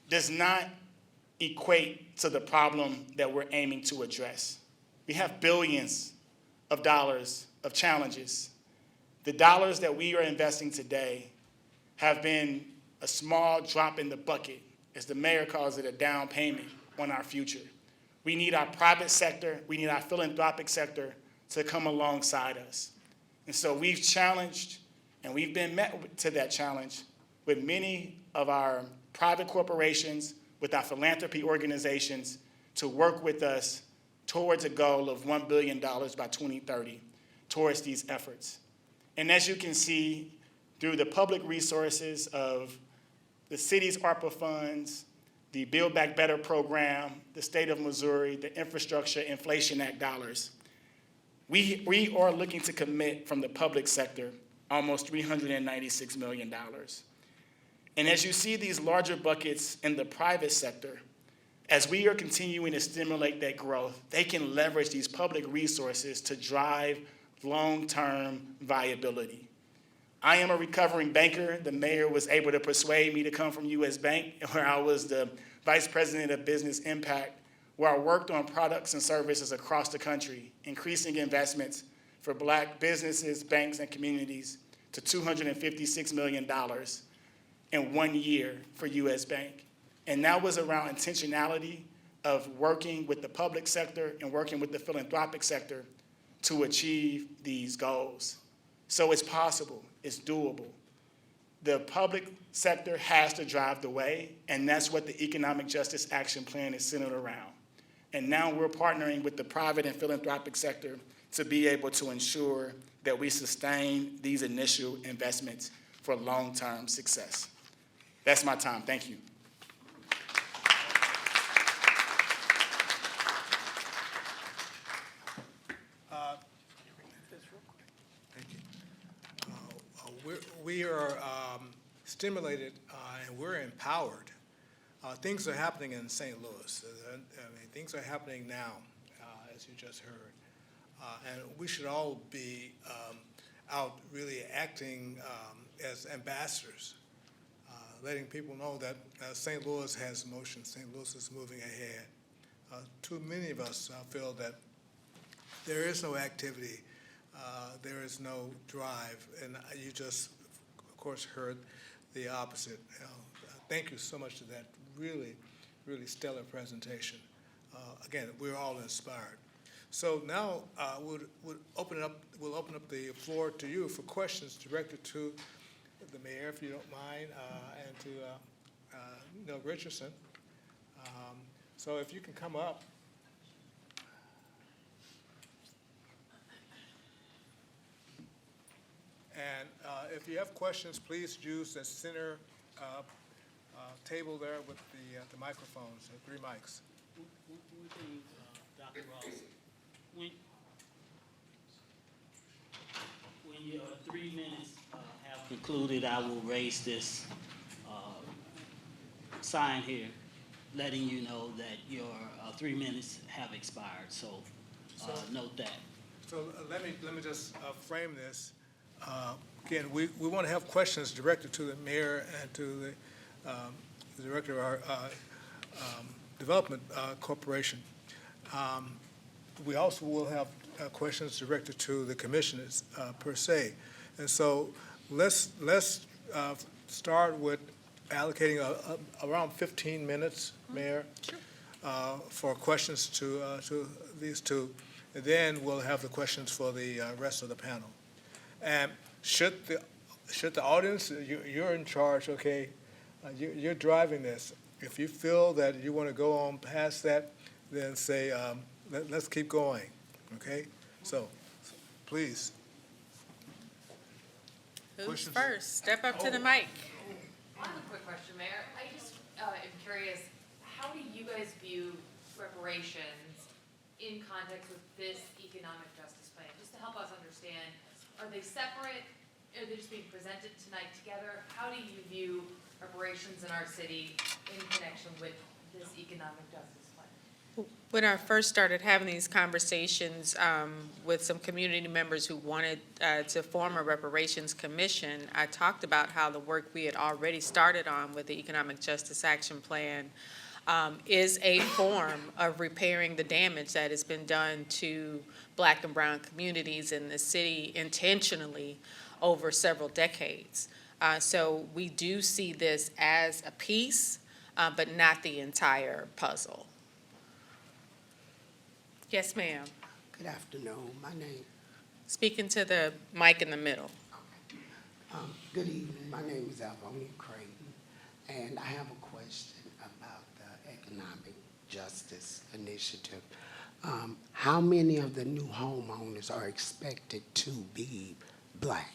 does not equate to the problem that we're aiming to address. We have billions of dollars of challenges. The dollars that we are investing today have been a small drop in the bucket, as the mayor calls it, a down payment on our future. We need our private sector, we need our philanthropic sector to come alongside us. And so we've challenged, and we've been met to that challenge with many of our private corporations, with our philanthropy organizations, to work with us towards a goal of $1 billion by 2030 towards these efforts. And as you can see, through the public resources of the city's ARPA funds, the Build Back Better program, the state of Missouri, the Infrastructure Inflation Act dollars, we are looking to commit from the public sector almost $396 million. And as you see these larger buckets in the private sector, as we are continuing to stimulate that growth, they can leverage these public resources to drive long-term viability. I am a recovering banker. The mayor was able to persuade me to come from U.S. Bank, where I was the vice president of business impact, where I worked on products and services across the country, increasing investments for Black businesses, banks, and communities to $256 million in 1 year for U.S. Bank. And that was around intentionality of working with the public sector and working with the philanthropic sector to achieve these goals. So it's possible, it's doable. The public sector has to drive the way, and that's what the Economic Justice Action Plan is centered around. And now we're partnering with the private and philanthropic sector to be able to ensure that we sustain these initial investments for long-term success. That's my time. Thank you. We are stimulated and we're empowered. Things are happening in St. Louis. I mean, things are happening now, as you just heard. And we should all be out really acting as ambassadors, letting people know that St. Louis has motion, St. Louis is moving ahead. Too many of us feel that there is no activity, there is no drive, and you just, of course, heard the opposite. Thank you so much for that really, really stellar presentation. Again, we're all inspired. So now we'll open up the floor to you for questions directed to the mayor, if you don't mind, Richardson. So if you can come up. And if you have questions, please use the center table there with the microphones, the 3 mics. One thing, Dr. Ross, when your 3 minutes have concluded, I will raise this sign here, letting you know that your 3 minutes have expired. So note that. So let me just frame this. Again, we want to have questions directed to the mayor and to the director of our development corporation. We also will have questions directed to the commissioners per se. And so let's start with allocating around 15 minutes, Mayor, for questions to these two. And then we'll have the questions for the rest of the panel. And should the audience, you're in charge, okay, you're driving this. If you feel that you want to go on past that, then say, let's keep going, okay? So, please. Who's Questions? first? Step up to the mic. I have a quick question, Mayor. I just am curious, how do you guys view reparations in context with this economic justice plan? Just to help us understand, are they separate? Are they just being presented tonight together? How do you view reparations in our city in connection with this economic justice plan? When I first started having these conversations with some community members who wanted to form a reparations commission, I talked about how the work we had already started on with the Economic Justice Action Plan is a form of repairing the damage that has been done to Black and brown communities in the city intentionally over several decades. So we do see this as a piece, but not the entire puzzle. Yes, ma'am. Good afternoon. My name, Speaking to the mic in the middle. good evening. My name is Alvonia Creighton, and I have a question about the Economic Justice Initiative. How many of the new homeowners are expected to be Black?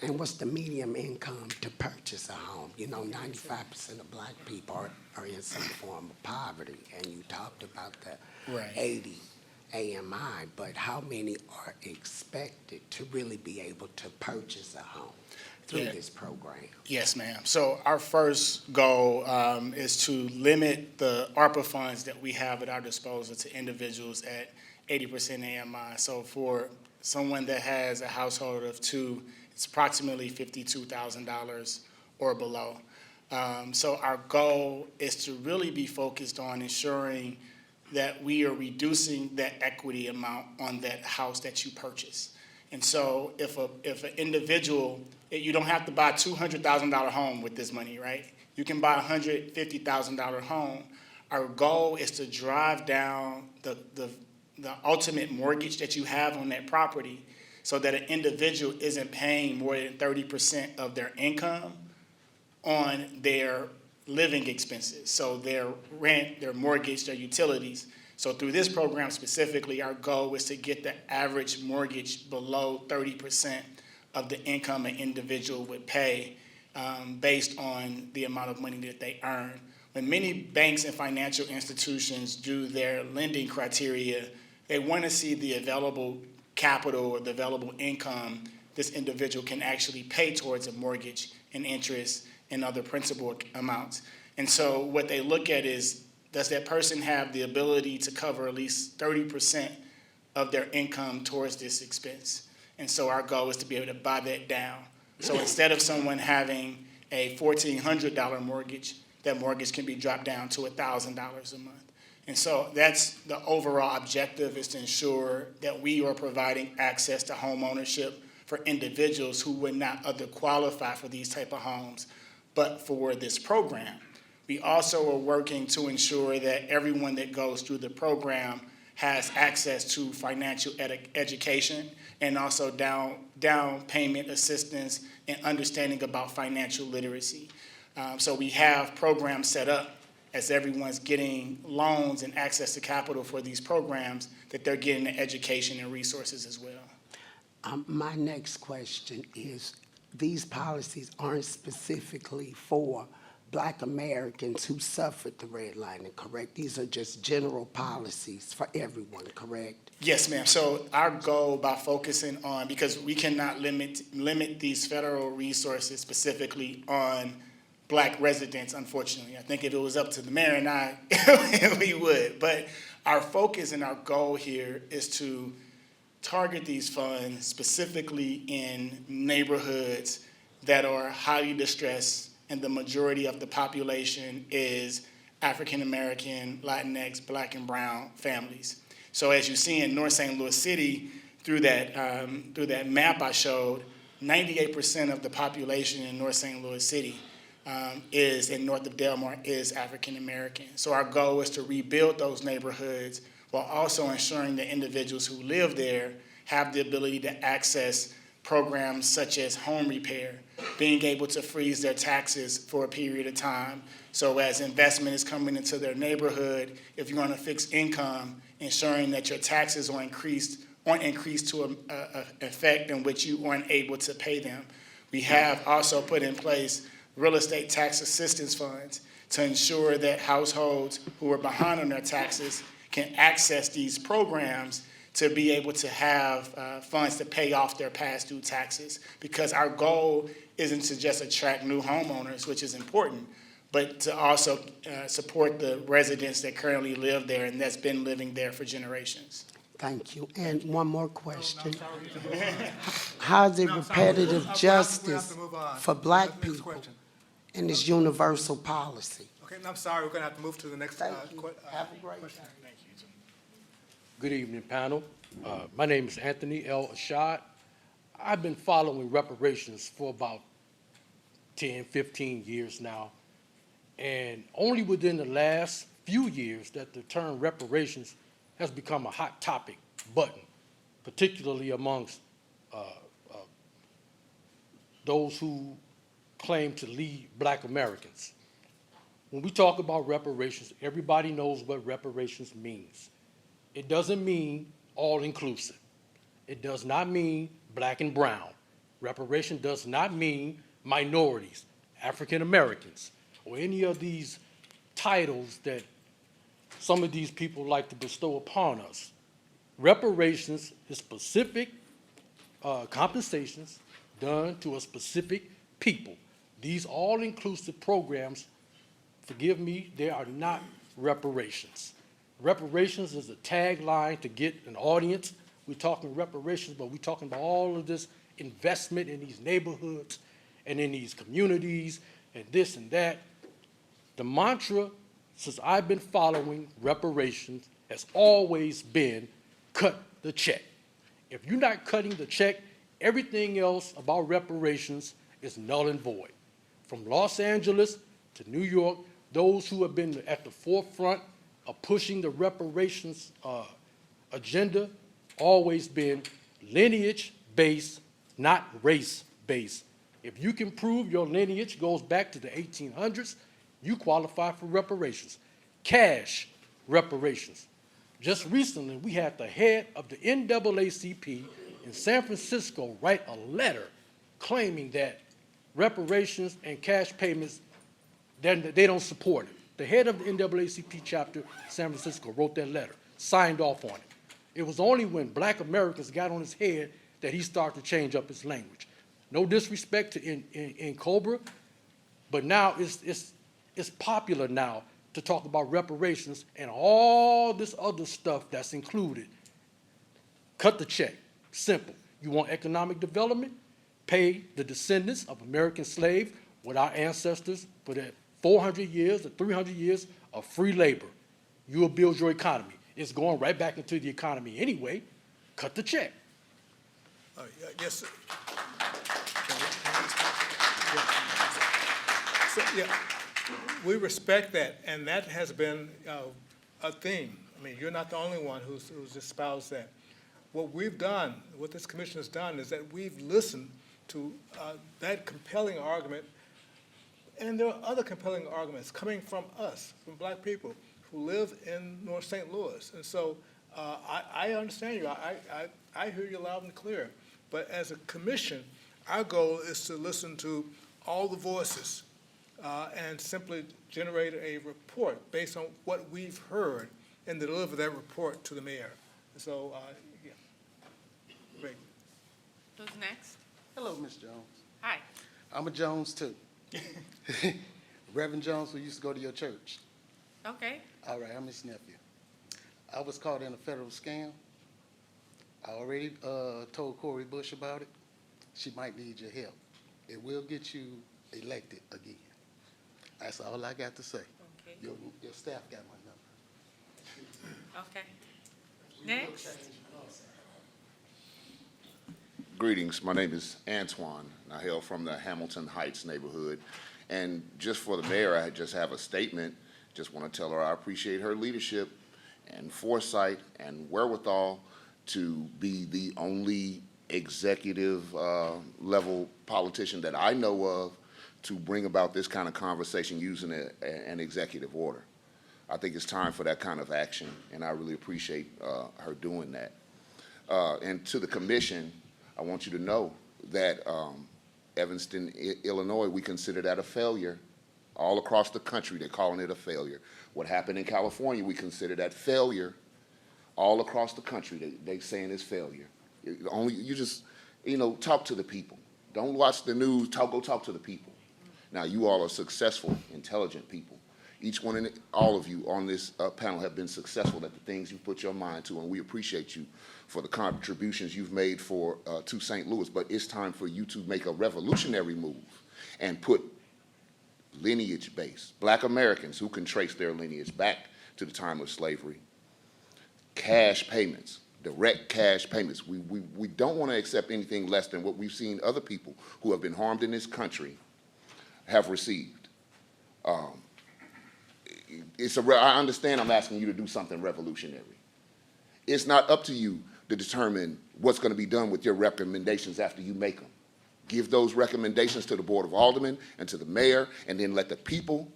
And what's the median income to purchase a home? You know, 95% of Black people are in some form of poverty, and you talked about the Right. 80 AMI, but how many are expected to really be able to purchase a home through Yeah. this program? Yes, ma'am. So our first goal is to limit the ARPA funds that we have at our disposal to individuals at 80% AMI. So for someone that has a household of 2, it's approximately $52,000 or below. So our goal is to really be focused on ensuring that we are reducing that equity amount on that house that you purchase. And so if an individual, you don't have to buy a $200,000 home with this money, right? You can buy a $150,000 home. Our goal is to drive down the ultimate mortgage that you have on that property so that an individual isn't paying more than 30% of their income on their living expenses, so their rent, their mortgage, their utilities. So through this program specifically, our goal is to get the average mortgage below 30% of the income an individual would pay based on the amount of money that they earn. When many banks and financial institutions do their lending criteria, they want to see the available capital or the available income this individual can actually pay towards a mortgage and interest and other principal amounts. And so what they look at is, does that person have the ability to cover at least 30% of their income towards this expense? And so our goal is to be able to buy that down. So instead of someone having a $1,400 mortgage, that mortgage can be dropped down to $1,000 a month. And so that's the overall objective, is to ensure that we are providing access to home ownership for individuals who would not other qualify for these type of homes, but for this program. We also are working to ensure that everyone that goes through the program has access to financial education and also down payment assistance and understanding about financial literacy. So we have programs set up as everyone's getting loans and access to capital for these programs, that they're getting the education and resources as well. My next question is, these policies aren't specifically for Black Americans who suffered the redlining, correct? These are just general policies for everyone, correct? Yes, ma'am. So our goal by focusing on, because we cannot limit these federal resources specifically on Black residents, unfortunately. I think if it was up to the mayor and I, we would. But our focus and our goal here is to target these funds specifically in neighborhoods that are highly distressed, and the majority of the population is African American, Latinx, Black and brown families. So as you see in North St. Louis City, through that map I showed, 98% of the population in North St. Louis City is, in north of Delmar, is African American. So our goal is to rebuild those neighborhoods while also ensuring that individuals who live there have the ability to access programs such as home repair, being able to freeze their taxes for a period of time. So as investment is coming into their neighborhood, if you're on a fixed income, ensuring that your taxes aren't increased to an effect in which you aren't able to pay them. We have also put in place real estate tax assistance funds to ensure that households who are behind on their taxes can access these programs to be able to have funds to pay off their past due taxes. Because our goal isn't to just attract new homeowners, which is important, but to also support the residents that currently live there and that's been living there for generations. Thank you. And one more question. How is it repetitive justice for Black people in this universal policy? Okay, I'm sorry, we're going to have to move to the next Thank you. question. Have a great day. Good evening, panel. My name is Anthony L. Ashad. I've been following reparations for about 10, 15 years now, and only within the last few years that the term reparations has become a hot topic button, particularly amongst those who claim to lead Black Americans. When we talk about reparations, everybody knows what reparations means. It doesn't mean all-inclusive. It does not mean Black and brown. Reparation does not mean minorities, African Americans, or any of these titles that some of these people like to bestow upon us. Reparations is specific compensations done to a specific people. These all-inclusive programs, forgive me, they are not reparations. Reparations is a tagline to get an audience. We're talking reparations, but we're talking about all of this investment in these neighborhoods and in these communities and this and that. The mantra, since I've been following reparations, has always been cut the check. If you're not cutting the check, everything else about reparations is null and void. From Los Angeles to New York, those who have been at the forefront of pushing the reparations agenda always been lineage-based, not race-based. If you can prove your lineage goes back to the 1800s, you qualify for reparations. Cash reparations. Just recently, we had the head of the NAACP in San Francisco write a letter claiming that reparations and cash payments, they don't support it. The head of the NAACP chapter, San Francisco, wrote that letter, signed off on it. It was only when Black Americans got on his head that he started to change up his language. No disrespect to in Cobra, but now it's popular now to talk about reparations and all this other stuff that's included. Cut the check, simple. You want economic development? Pay the descendants of American slaves with our ancestors for that 400 years or 300 years of free labor. You will build your economy. It's going right back into the economy anyway. Cut the check. Yes, sir. So, yeah, we respect that, and that has been a theme. I mean, you're not the only one who's espoused that. What we've done, what this commission has done, is that we've listened to that compelling argument And there are other compelling arguments coming from us, from black people who live in North St. Louis. And so I understand you. I hear you loud and clear. But as a commission, our goal is to listen to all the voices and simply generate a report based on what we've heard and deliver that report to the mayor. So, yeah, great. Who's next? Hello, Miss Jones. Hi. I'm a Jones too. Reverend Jones, who used to go to your church. Okay. All right, I'm his nephew. I was caught in a federal scam. I already told Cori Bush about it. She might need your help. It will get you elected again. That's all I got to say. Okay. Your staff got my number. Okay. Next. Greetings, my name is Antoine. I hail from the Hamilton Heights neighborhood. And just for the mayor, I just have a statement. Just want to tell her I appreciate her leadership and foresight and wherewithal to be the only executive level politician that I know of to bring about this kind of conversation using an executive order. I think it's time for that kind of action, and I really appreciate her doing that. And to the commission, I want you to know that Evanston, Illinois, we consider that a failure. All across the country, they're calling it a failure. What happened in California, we consider that failure. All across the country, they saying it's failure. You just, talk to the people. Don't watch the news, go talk to the people. Now, you all are successful, intelligent people. Each one and all of you on this panel have been successful at the things you've put your mind to, and we appreciate you for the contributions you've made to St. Louis. But it's time for you to make a revolutionary move and put lineage-based, black Americans who can trace their lineage back to the time of slavery, cash payments, direct cash payments. We don't want to accept anything less than what we've seen other people who have been harmed in this country have received. I understand I'm asking you to do something revolutionary. It's not up to you to determine what's going to be done with your recommendations after you make them. Give those recommendations to the Board of Aldermen and to the mayor, and then let the people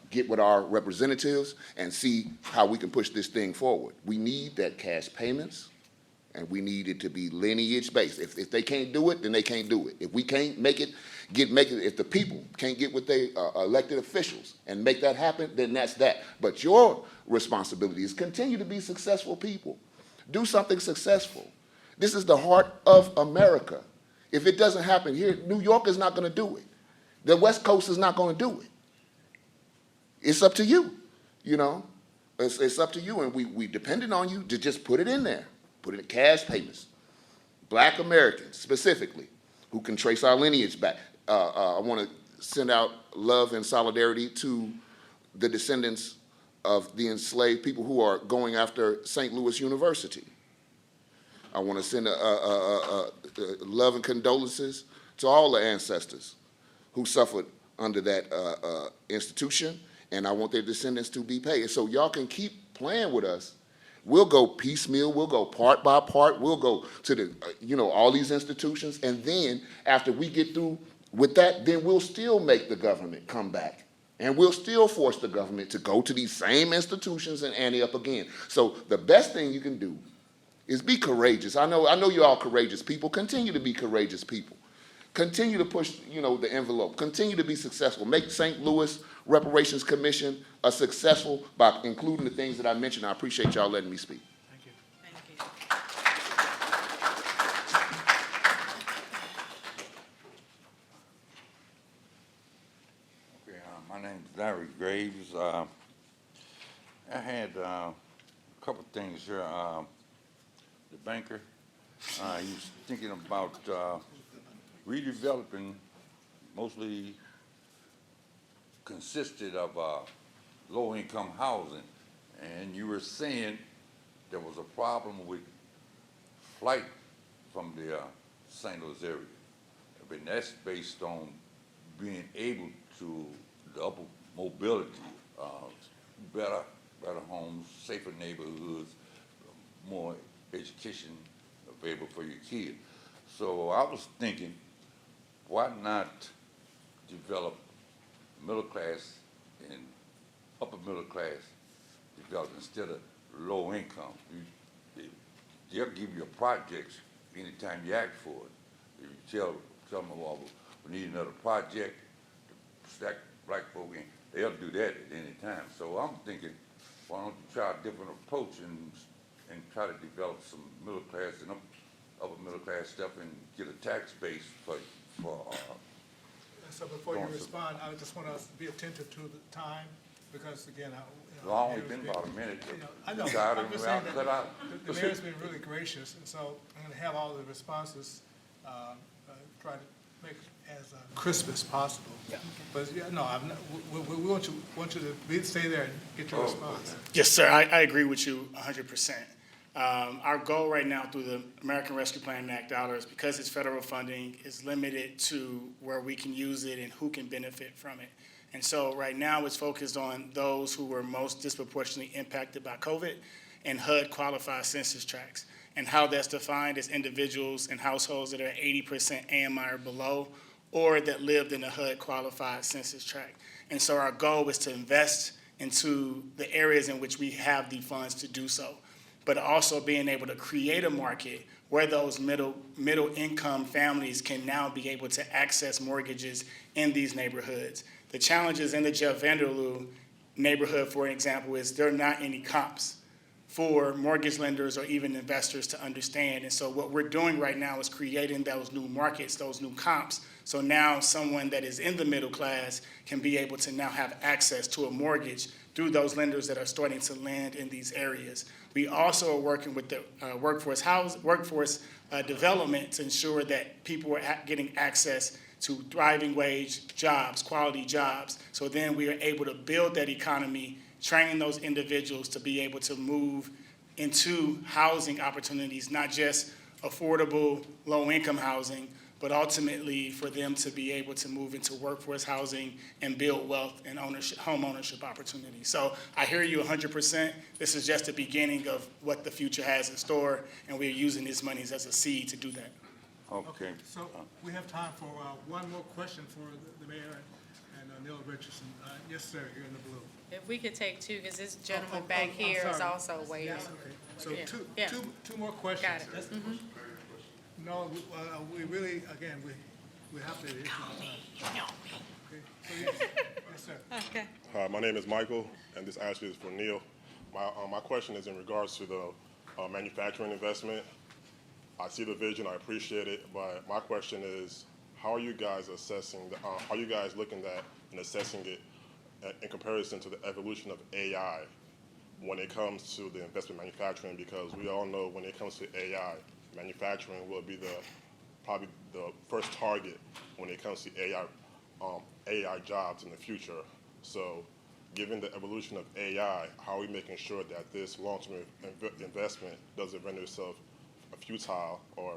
get with our representatives and see how we can push this thing forward. We need that cash payments, and we need it to be lineage-based. If they can't do it, then they can't do it. If we can't make it, if the people can't get with their elected officials and make that happen, then that's that. But your responsibility is continue to be successful people. Do something successful. This is the heart of America. If it doesn't happen here, New York is not going to do it. The West Coast is not going to do it. It's up to you, It's up to you, and we depended on you to just put it in there. Put it in cash payments. Black Americans, specifically, who can trace our lineage back. I want to send out love and solidarity to the descendants of the enslaved people who are going after St. Louis University. I want to send love and condolences to all the ancestors who suffered under that institution, and I want their descendants to be paid. So y'all can keep playing with us. We'll go piecemeal, we'll go part by part, we'll go to the, all these institutions, and then after we get through with that, then we'll still make the government come back. And we'll still force the government to go to these same institutions and ante up again. So the best thing you can do is be courageous. I know you're all courageous people. Continue to be courageous people. Continue to push, the envelope. Continue to be successful. Make St. Louis Reparations Commission a successful by including the things that I mentioned. I appreciate y'all letting me speak. Thank you. Okay, my name is Larry Graves. I had a couple things here. The banker, he's thinking about redeveloping, mostly consisted of low-income housing. And you were saying there was a problem with flight from the St. Louis area. I mean, that's based on being able to, the upper mobility, better homes, safer neighborhoods, more education available for your kids. So I was thinking, why not develop middle class and upper middle class development instead of low income. They'll give you projects anytime you ask for it. If you tell them, well, we need another project to stack black folk in, they'll do that at any time. So I'm thinking, why don't you try a different approach and try to develop some middle class and upper middle class stuff and get a tax base for So before you respond, I just want us to be attentive to the time, because again, Well, I only been about a minute. I know, Tired of I'm just me, I'll saying cut that out. the mayor's been really gracious, and so I'm gonna have all the responses, try to make it as crisp as possible. Yeah. But, yeah, no, I'm not, we want you to stay there and get your response. Yes, sir, I agree with you 100%. Our goal right now through the American Rescue Plan Act dollars, because it's federal funding, is limited to where we can use it and who can benefit from it. And so right now it's focused on those who were most disproportionately impacted by COVID and HUD qualified census tracts, and how that's defined as individuals and households that are 80% AMI or below, or that lived in a HUD qualified census tract. And so our goal is to invest into the areas in which we have the funds to do so, but also being able to create a market where those middle income families can now be able to access mortgages in these neighborhoods. The challenges in the Jeff Vanderloo neighborhood, for example, is there are not any comps for mortgage lenders or even investors to understand. And so what we're doing right now is creating those new markets, those new comps. So now someone that is in the middle class can be able to now have access to a mortgage through those lenders that are starting to lend in these areas. We also are working with the workforce development to ensure that people are getting access to thriving wage jobs, quality jobs. So then we are able to build that economy, training those individuals to be able to move into housing opportunities, not just affordable, low-income housing, but ultimately for them to be able to move into workforce housing and build wealth and ownership, home ownership opportunities. So I hear you 100%. This is just the beginning of what the future has in store, and we're using these monies as a seed to do that. Okay. So we have time for one more question for the mayor and Neil Richardson. Yes, sir, you're in the blue. If we could take two, because this gentleman back I'm here is sorry. also waiting. Yes, okay. So Yeah. two, Yeah. two more questions. Got it. Mhm. No, we really, again, we have to. Okay, so yes, yes, sir. Okay. Hi, my name is Michael, and this actually is for Neil. My question is in regards to the manufacturing investment. I see the vision, I appreciate it, but my question is, how are you guys assessing, how are you guys looking at and assessing it in comparison to the evolution of AI when it comes to the investment manufacturing? Because we all know when it comes to AI, manufacturing will be probably the first target when it comes to AI jobs in the future. So given the evolution of AI, how are we making sure that this long-term investment doesn't render itself futile or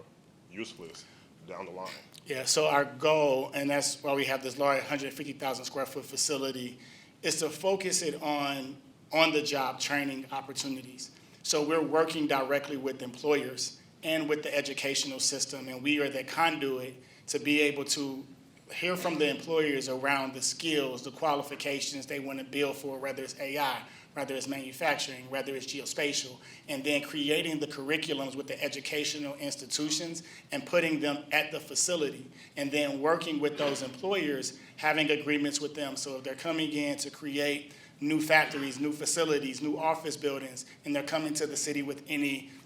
useless down the line? Yeah, so our goal, and that's why we have this large 150,000 square foot facility, is to focus it on the job training opportunities. So we're working directly with employers and with the educational system, and we are the conduit to be able to hear from the employers around the skills, the qualifications they want to build for, whether it's AI, whether it's manufacturing, whether it's geospatial, and then creating the curriculums with the educational institutions and putting them at the facility, and then working with those employers, having agreements with them. So if they're coming in to create new factories, new facilities, new office buildings, and they're coming to the city with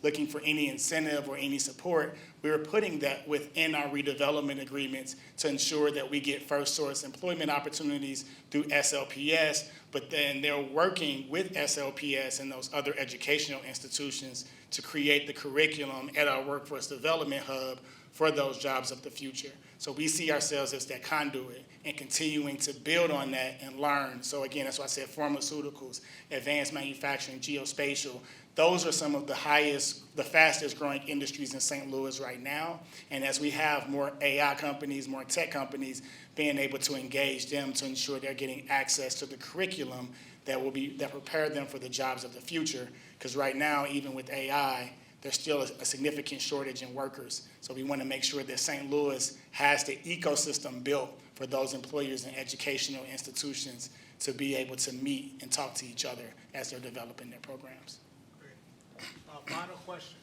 looking for any incentive or any support, we were putting that within our redevelopment agreements to ensure that we get first source employment opportunities through SLPS, but then they're working with SLPS and those other educational institutions to create the curriculum at our workforce development hub for those jobs of the future. So we see ourselves as that conduit and continuing to build on that and learn. So again, that's why I said pharmaceuticals, advanced manufacturing, geospatial. Those are some of the fastest growing industries in St. Louis right now. And as we have more AI companies, more tech companies, being able to engage them to ensure they're getting access to the curriculum that prepare them for the jobs of the future. Because right now, even with AI, there's still a significant shortage in workers. So we want to make sure that St. Louis has the ecosystem built for those employers and educational institutions to be able to meet and talk to each other as they're developing their programs. Great. Final question.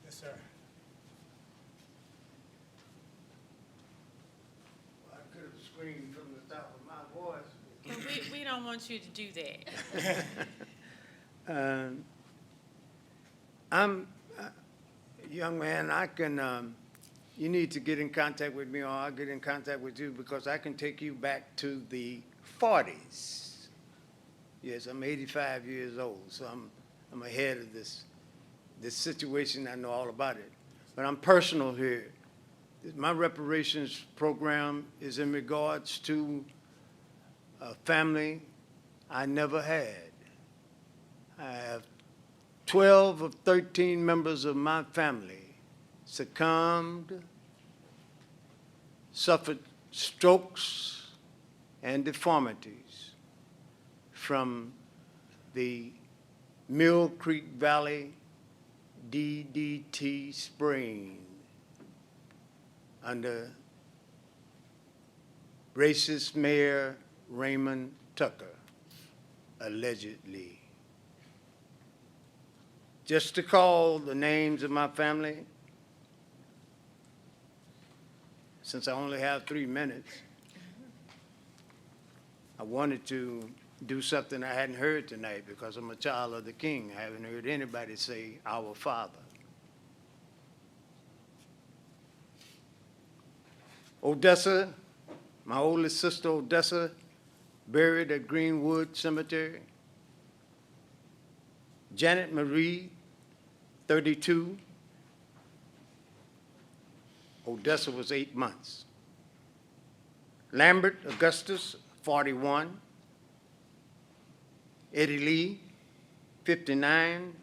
Yes, sir. I could have screamed from the top of my voice. But we don't want you to do that. I'm a young man, I can, you need to get in contact with me or I'll get in contact with you because I can take you back to the 40s. Yes, I'm 85 years old, so I'm ahead of this situation. I know all about it. But I'm personal here. My reparations program is in regards to a family I never had. I have 12 of 13 members of my family succumbed, suffered strokes and deformities from the Mill Creek Valley DDT spraying under racist Mayor Raymond Tucker, allegedly. Just to call the names of my family, since I only have 3 minutes, I wanted to do something I hadn't heard tonight because I'm a child of the King. I haven't heard anybody say, "Our Father." Odessa, my oldest sister Odessa, buried at Greenwood Cemetery. Janet Marie, 32. Odessa was 8 months. Lambert Augustus, 41. Eddie Lee, 59.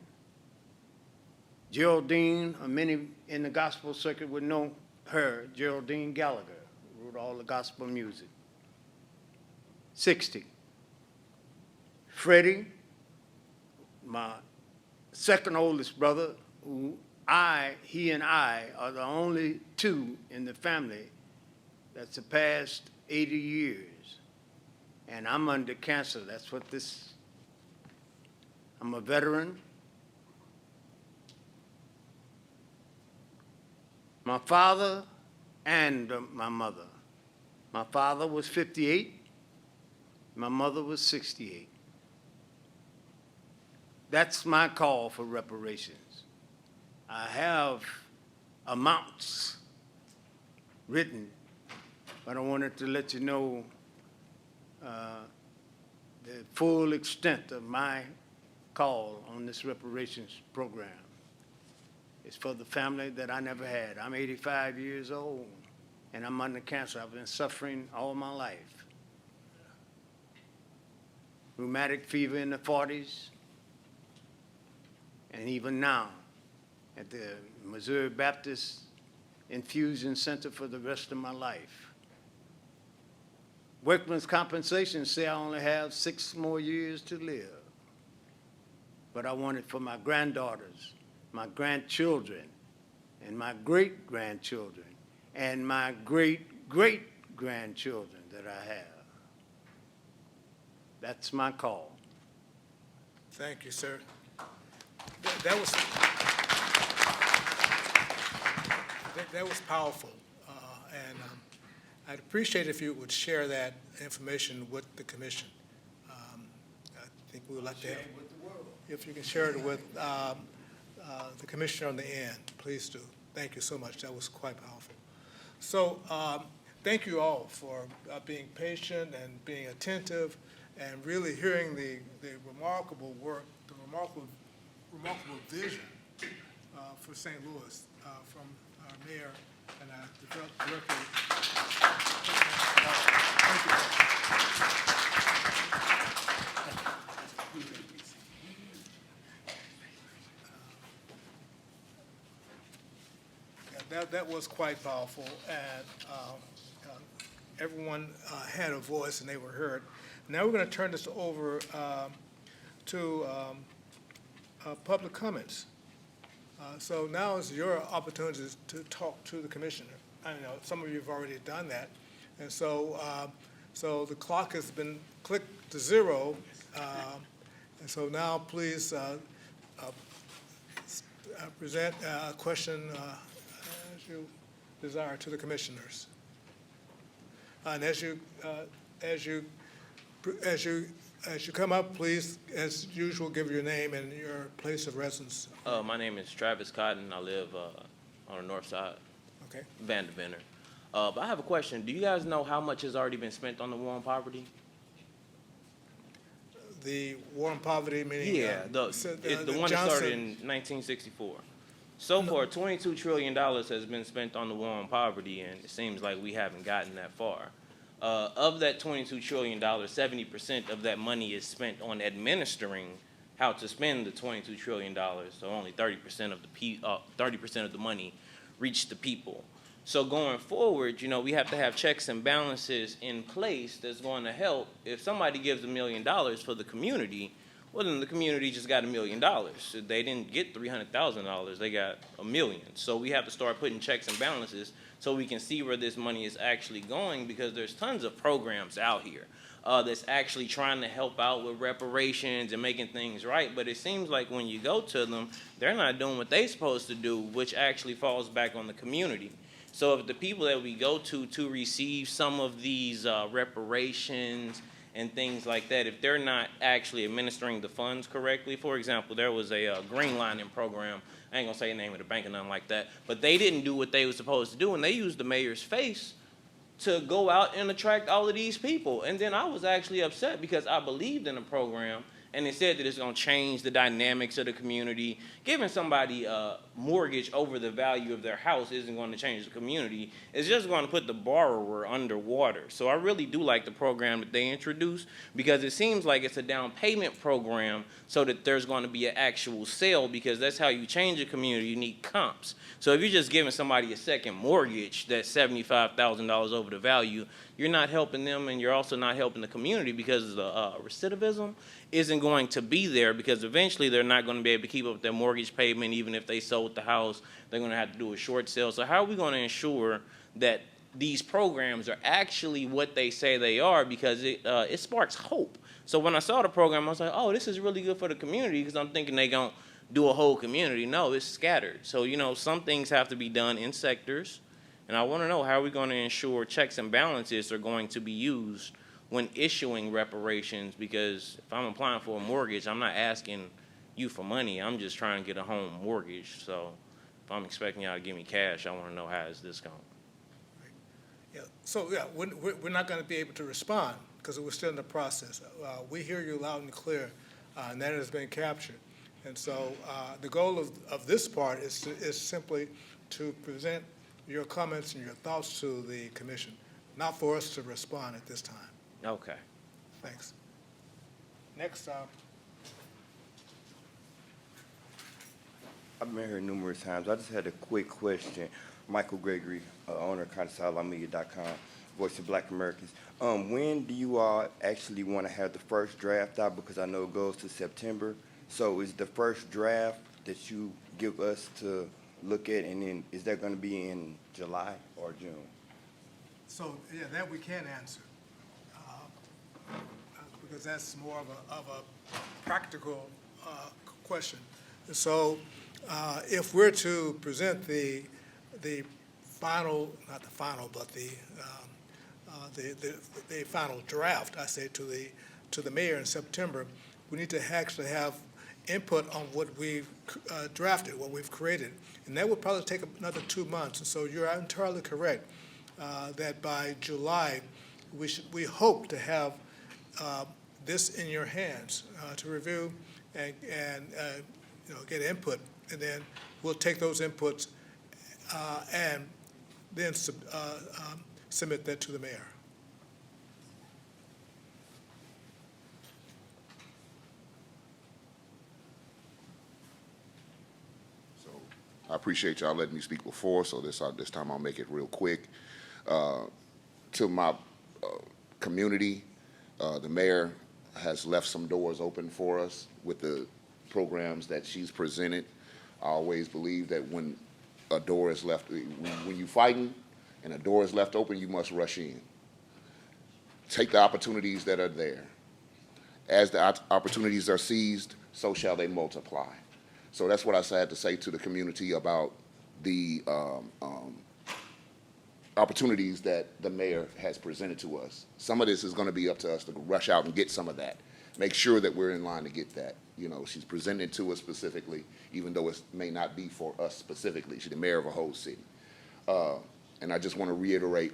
Geraldine, many in the gospel circuit would know her, Geraldine Gallagher, who wrote all the gospel music. 60. Freddie, my second oldest brother, who he and I are the only two in the family that surpassed 80 years. And I'm under cancer. That's what I'm a veteran. My father and my mother. My father was 58. My mother was 68. That's my call for reparations. I have amounts written, but I wanted to let you know the full extent of my call on this reparations program. It's for the family that I never had. I'm 85 years old, and I'm under cancer. I've been suffering all my life. Rheumatic fever in the 40s, and even now at the Missouri Baptist Infusion Center for the rest of my life. Workman's compensation say I only have 6 more years to live, but I want it for my granddaughters, my grandchildren, and my great-grandchildren, and my great-great-grandchildren that I have. That's my call. Thank you, sir. That was powerful, and I'd appreciate if you would share that information with the commission. I think we would like to have, if you can share it with the commissioner on the end, please do. Thank you so much. That was quite powerful. So thank you all for being patient and being attentive and really hearing the remarkable work, the remarkable vision for St. Louis from our mayor and our director. Thank you. That was quite powerful, and everyone had a voice and they were heard. Now we're going to turn this over to public comments. So now is your opportunity to talk to the commissioner. I know some of you have already done that. And so, so the clock has been clicked to zero. And so now please present a question as you desire to the commissioners. And as you come up, please, as usual, give your name and your place of residence. My name is Travis Cotton. I live on the north side, Okay. Vanderbilt. But I have a question. Do you guys know how much has already been spent on the war on poverty? The war on poverty, meaning Yeah, the one that started in 1964. So far, $22 trillion has been spent on the war on poverty, and it seems like we haven't gotten that far. Of that $22 trillion, 70% of that money is spent on administering how to spend the $22 trillion. So only 30% of the money reach the people. So going forward, you know, we have to have checks and balances in place that's going to help. If somebody gives $1 million for the community, well, then the community just got $1 million. They didn't get $300,000, they got $1 million. So we have to start putting checks and balances so we can see where this money is actually going, because there's tons of programs out here that's actually trying to help out with reparations and making things right. But it seems like when you go to them, they're not doing what they're supposed to do, which actually falls back on the community. So if the people that we go to receive some of these reparations and things like that, if they're not actually administering the funds correctly, for example, there was a greenlining program. I ain't gonna say the name of the bank or nothing like that, but they didn't do what they were supposed to do, and they used the mayor's face to go out and attract all of these people. And then I was actually upset because I believed in the program, and it said that it's going to change the dynamics of the community. Giving somebody a mortgage over the value of their house isn't going to change the community. It's just going to put the borrower underwater. So I really do like the program that they introduced, because it seems like it's a down payment program so that there's going to be an actual sale, because that's how you change a community. You need comps. So if you're just giving somebody a second mortgage that's $75,000 over the value, you're not helping them, and you're also not helping the community, because the recidivism isn't going to be there, because eventually they're not going to be able to keep up with their mortgage payment. Even if they sold the house, they're going to have to do a short sale. So how are we going to ensure that these programs are actually what they say they are? Because it sparks hope. So when I saw the program, I was like, oh, this is really good for the community, because I'm thinking they're going to do a whole community. No, it's scattered. So, you know, some things have to be done in sectors. And I want to know, how are we going to ensure checks and balances are going to be used when issuing reparations? Because if I'm applying for a mortgage, I'm not asking you for money. I'm just trying to get a home mortgage. So if I'm expecting y'all to give me cash, I want to know, how is this going? Yeah. So, yeah, we're not going to be able to respond because we're still in the process. We hear you loud and clear, and that has been captured. And so the goal of this part is simply to present your comments and your thoughts to the commission, not for us to respond at this time. Okay. Thanks. Next, I've been here numerous times. I just had a quick question. Michael Gregory, owner of ContiSatelliteMedia.com, Voice of Black Americans. When do you all actually want to have the first draft out? Because I know it goes to September. So is the first draft that you give us to look at, and then is that going to be in July or June? so, yeah, that we can answer, because that's more of a practical question. So if we're to present the final, not the final, but the final draft, I say, to the mayor in September, we need to actually have input on what we've drafted, what we've created. And that would probably take another 2 months. And so you're entirely correct that by July, we hope to have this in your hands to review and you know, get input. And then we'll take those inputs and then submit that to the mayor. I appreciate y'all letting me speak before, so this time I'll make it real quick. To my community, the mayor has left some doors open for us with the programs that she's presented. I always believe that when a door is left, when you're fighting and a door is left open, you must rush in. Take the opportunities that are there. As the opportunities are seized, so shall they multiply. So that's what I had to say to the community about the opportunities that the mayor has presented to us. Some of this is going to be up to us to rush out and get some of that. Make sure that we're in line to get that. You know, she's presented it to us specifically, even though it may not be for us specifically. She's the mayor of a whole city. And I just want to reiterate,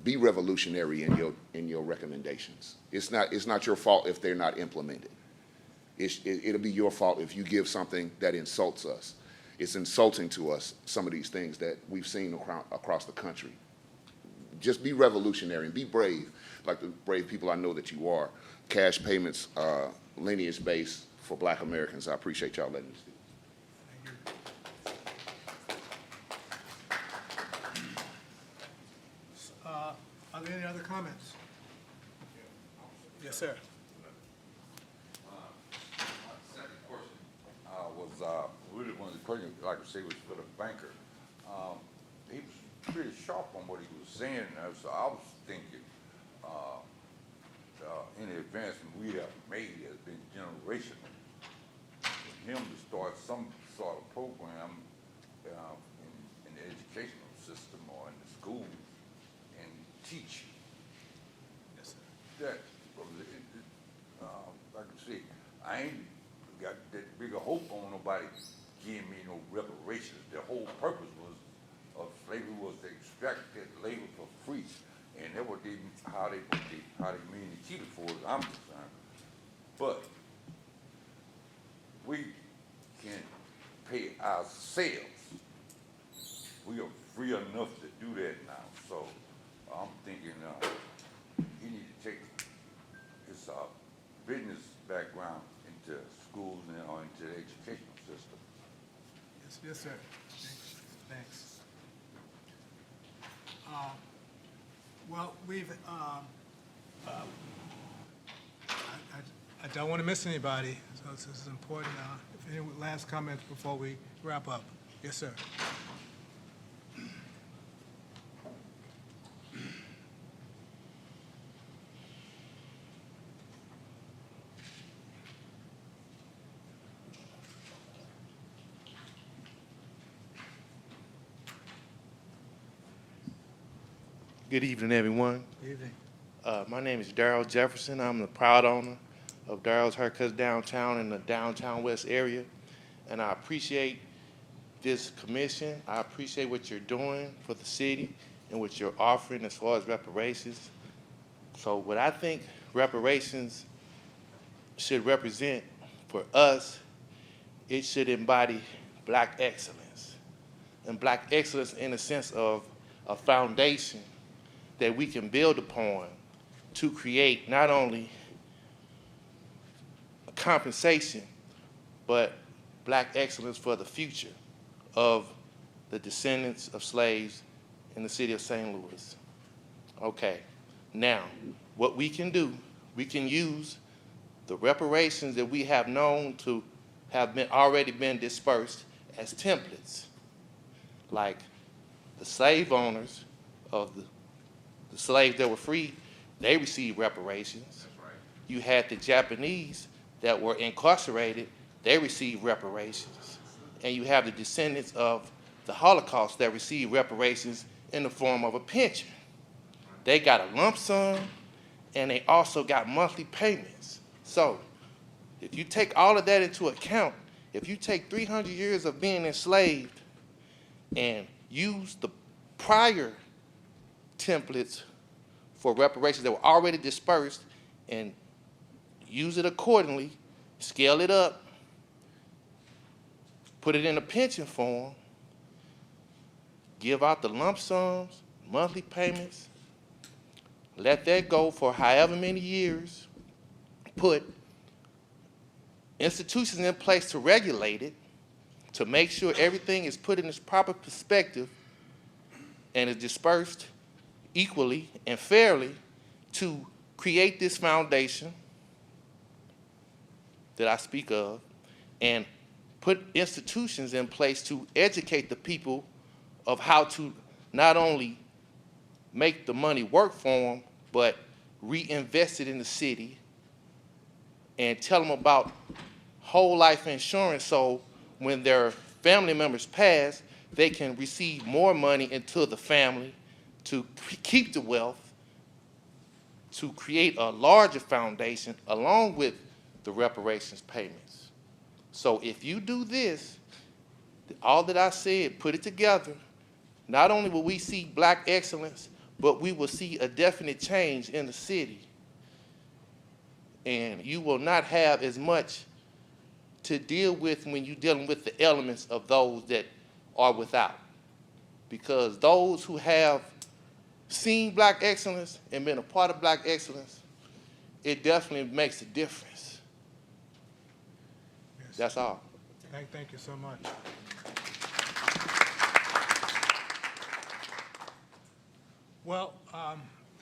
be revolutionary in your recommendations. It's not your fault if they're not implemented. It'll be your fault if you give something that insults us. It's insulting to us, some of these things that we've seen across the country. Just be revolutionary and be brave, like the brave people I know that you are. Cash payments, lineage-based for Black Americans. I appreciate y'all letting me speak. Are there any other comments? Yes, sir. My second question was really one of the questions, like I say, was for the banker. He was pretty sharp on what he was saying, so I was thinking any advancement we have made has been generational. For him to start some sort of program in the educational system or in the schools and teach that, like I say, I ain't got that bigger hope on nobody giving me no reparations. The whole purpose of slavery was to extract that labor for free, and that what they how they mean to keep it for, as I'm concerned. But we can pay ourselves. We are free enough to do that now. So I'm thinking he need to take his business background into schools or into the educational system. Yes, sir. Thanks. Well, I don't want to miss anybody, so this is important. If any last comments before we wrap up? Yes, sir. Good evening, everyone. Good evening. My name is Darrell Jefferson. I'm the proud owner of Darrell's Haircuts Downtown in the downtown west area. And I appreciate this commission. I appreciate what you're doing for the city and what you're offering as far as reparations. So what I think reparations should represent for us, it should embody Black excellence. And Black excellence in the sense of a foundation that we can build upon to create not only a compensation, but Black excellence for the future of the descendants of slaves in the city of St. Louis. Okay, now, what we can do, we can use the reparations that we have known to have already been dispersed as templates, like the slave owners of the slaves that were freed, they received reparations. That's right. You had the Japanese that were incarcerated, they received reparations. And you have the descendants of the Holocaust that received reparations in the form of a pension. They got a lump sum, and they also got monthly payments. So if you take all of that into account, if you take 300 years of being enslaved and use the prior templates for reparations that were already dispersed and use it accordingly, scale it up, put it in a pension form, give out the lump sums, monthly payments, let that go for however many years, put institutions in place to regulate it, to make sure everything is put in its proper perspective and is dispersed equally and fairly to create this foundation that I speak of and put institutions in place to educate the people of how to not only make the money work for them, but reinvest it in the city and tell them about whole life insurance so when their family members pass, they can receive more money into the family to keep the wealth, to create a larger foundation along with the reparations payments. So if you do this, all that I said, put it together, not only will we see black excellence, but we will see a definite change in the city. And you will not have as much to deal with when you're dealing with the elements of those that are without. Because those who have seen black excellence and been a part of black excellence, it definitely makes a difference. Yes. That's all. Thank you so much. Well,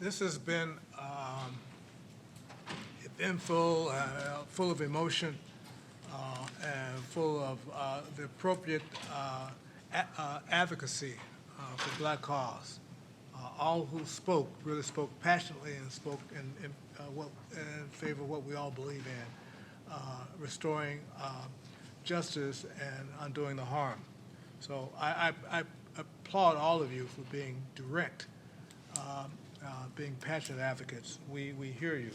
this has been eventful, full of emotion, and full of the appropriate advocacy for black cause. All who spoke really spoke passionately and spoke in favor of what we all believe in, restoring justice and undoing the harm. So I applaud all of you for being direct, being passionate advocates. We hear you.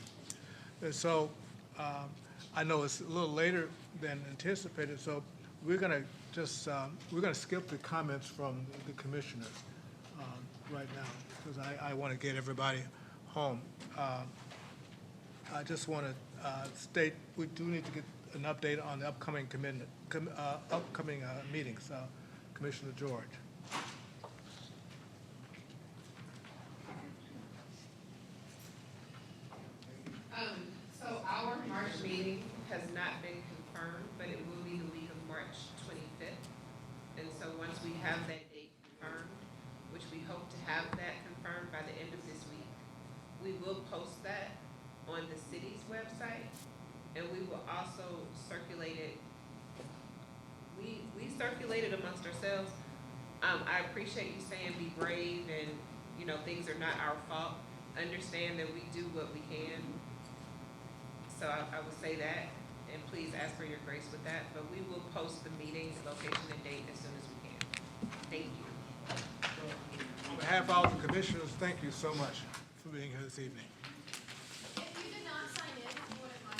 And so I know it's a little later than anticipated, so we're going to just we're going to skip the comments from the commissioners right now because I want to get everybody home. I just want to state we do need to get an update on the upcoming meetings. Commissioner George. So our March meeting has not been confirmed, but it will be the week of March 25th. And so once we have that date confirmed, which we hope to have that confirmed by the end of this week, we will post that on the city's website, and we will also circulate it. We circulate it amongst ourselves. I appreciate you saying be brave and, things are not our fault. Understand that we do what we can. So I would say that, and please ask for your grace with that, but we will post the meeting, location, and date as soon as we can. Thank you. On behalf of all the commissioners, thank you so much for being here this evening. If you did not sign in, you wouldn't mind